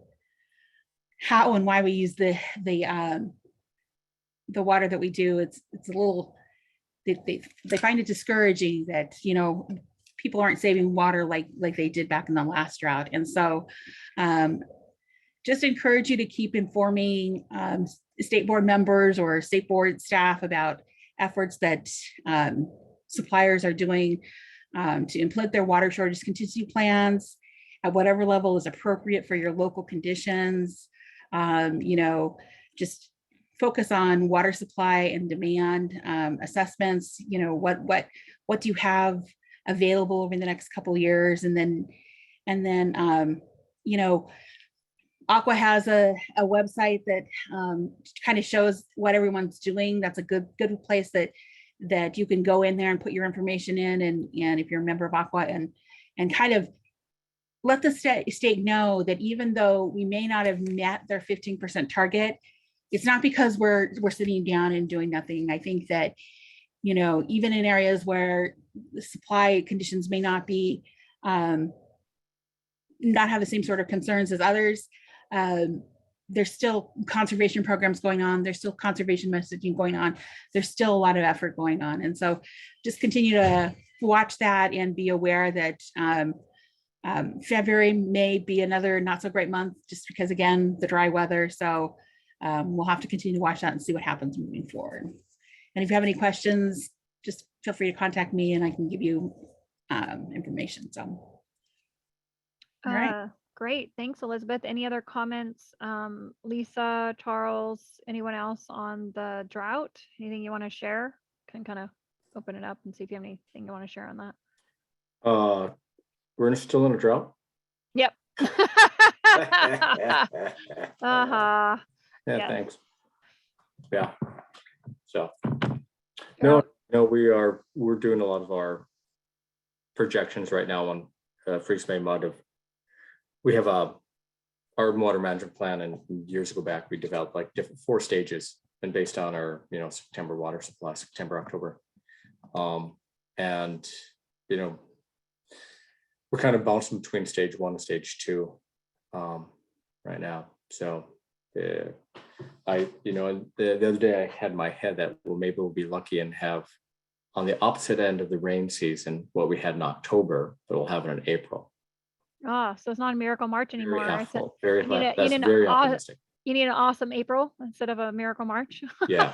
and why we use the water that we do. It's a little, they find it discouraging that, you know, people aren't saving water like they did back in the last drought. And so just encourage you to keep informing state board members or state board staff about efforts that suppliers are doing to implement their water shortage contingency plans at whatever level is appropriate for your local conditions. You know, just focus on water supply and demand assessments. You know, what do you have available over the next couple of years, and then you know, Aqua has a website that kind of shows what everyone's doing. That's a good place that you can go in there and put your information in, and if you're a member of Aqua, and kind of let the state know that even though we may not have met their 15% target, it's not because we're sitting down and doing nothing. I think that, you know, even in areas where the supply conditions may not be, not have the same sort of concerns as others, there's still conservation programs going on. There's still conservation messaging going on. There's still a lot of effort going on. And so just continue to watch that and be aware that February may be another not so great month just because, again, the dry weather. So we'll have to continue to watch that and see what happens moving forward. And if you have any questions, just feel free to contact me and I can give you information. So, all right. Great. Thanks, Elizabeth. Any other comments? Lisa, Charles, anyone else on the drought? Anything you want to share? Can kind of open it up and see if you have anything you want to share on that. We're still in a drought. Yep. Yeah, Yes. thanks. Yeah. So no, we're doing a lot of our projections right now on freeze May mud. Of we have our water management plan, and years ago back we developed like different 4 stages, and based on our September water supply, September, October, and we're kind of bouncing between stage 1 and stage 2 right now. So the other day I had in my head that maybe we'll be lucky and have on the opposite end of the rain season what we had in October, but we'll have it in April. So it's not a miracle March anymore. Very I said that's very optimistic. you need an awesome April instead of a miracle March. Yeah.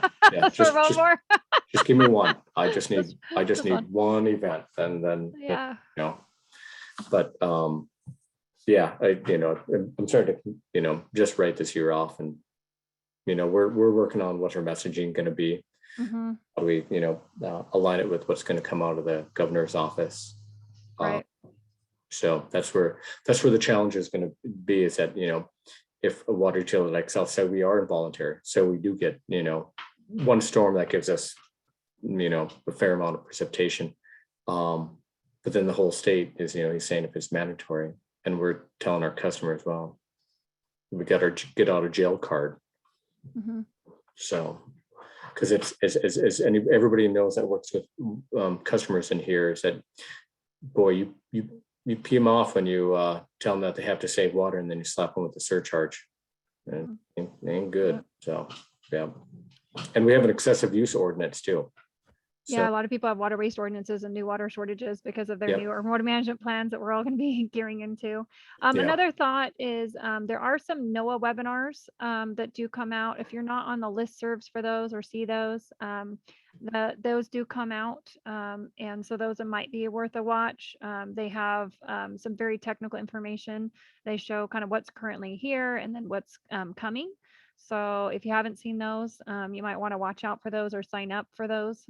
just give me one. I just need one event, and then yeah. But yeah, I'm starting to just write this year off, and we're working on what our messaging going to be. Mm-hmm. How do we align it with what's going to come out of the governor's office? Right. So that's where the challenge is going to be, is that if a water utility like Southside, we are involuntary, so we do get one storm that gives us a fair amount of precipitation, but then the whole state is he's saying if it's mandatory, and we're telling our customers, well, we got our get out of jail card. Mm-hmm. So because it's as everybody knows that works with customers in here, is that, boy, you pee them off when you tell them that they have to save water, and then you slap them with a surcharge, and it ain't good. Yeah. So yeah, and we have an excessive use ordinance too. Yeah, a lot of people have water waste ordinances and new water shortages because of their Yep. newer water management plans that we're all going to be gearing into. Another thought is there are some NOAA webinars that do come out. If you're not on the listservs for those or see those, those do come out. And so those might be worth a watch. They have some very technical information. They show kind of what's currently here and then what's coming. So if you haven't seen those, you might want to watch out for those or sign up for those.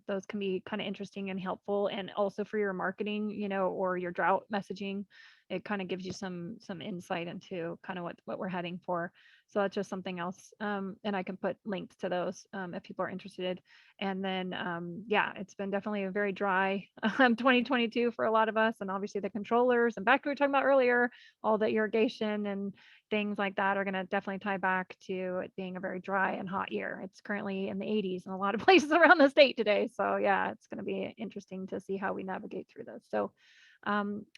Those can be kind of interesting and helpful, and also for your marketing, or your drought messaging. It kind of gives you some insight into kind of what we're heading for. So that's just something else. And I can put links to those if people are interested. And then, yeah, it's been definitely a very dry 2022 for a lot of us, and obviously the controllers, and back to what we were talking about earlier, all the irrigation and things like that are going to definitely tie back to it being a very dry and hot year. It's currently in the 80s in a lot of places around the state today. So yeah, it's going to be interesting to see how we navigate through this. So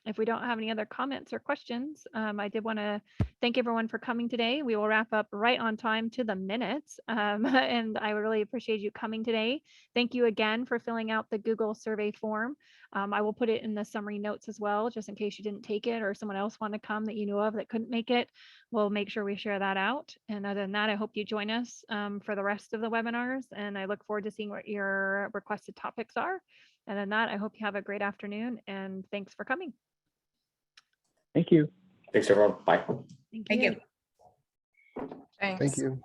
if we don't have any other comments or questions, I did want to thank everyone for coming today. We will wrap up right on time to the minutes. And I would really appreciate you coming today. Thank you again for filling out the Google survey form. I will put it in the summary notes as well, just in case you didn't take it or someone else wanted to come that you knew of that couldn't make it. We'll make sure we share that out. And other than that, I hope you join us for the rest of the webinars. And I look forward to seeing what your requested topics are. And then that, I hope you have a great afternoon, and thanks for coming. Thank you. Thanks everyone. Bye. Thank you. Thanks. Thank you.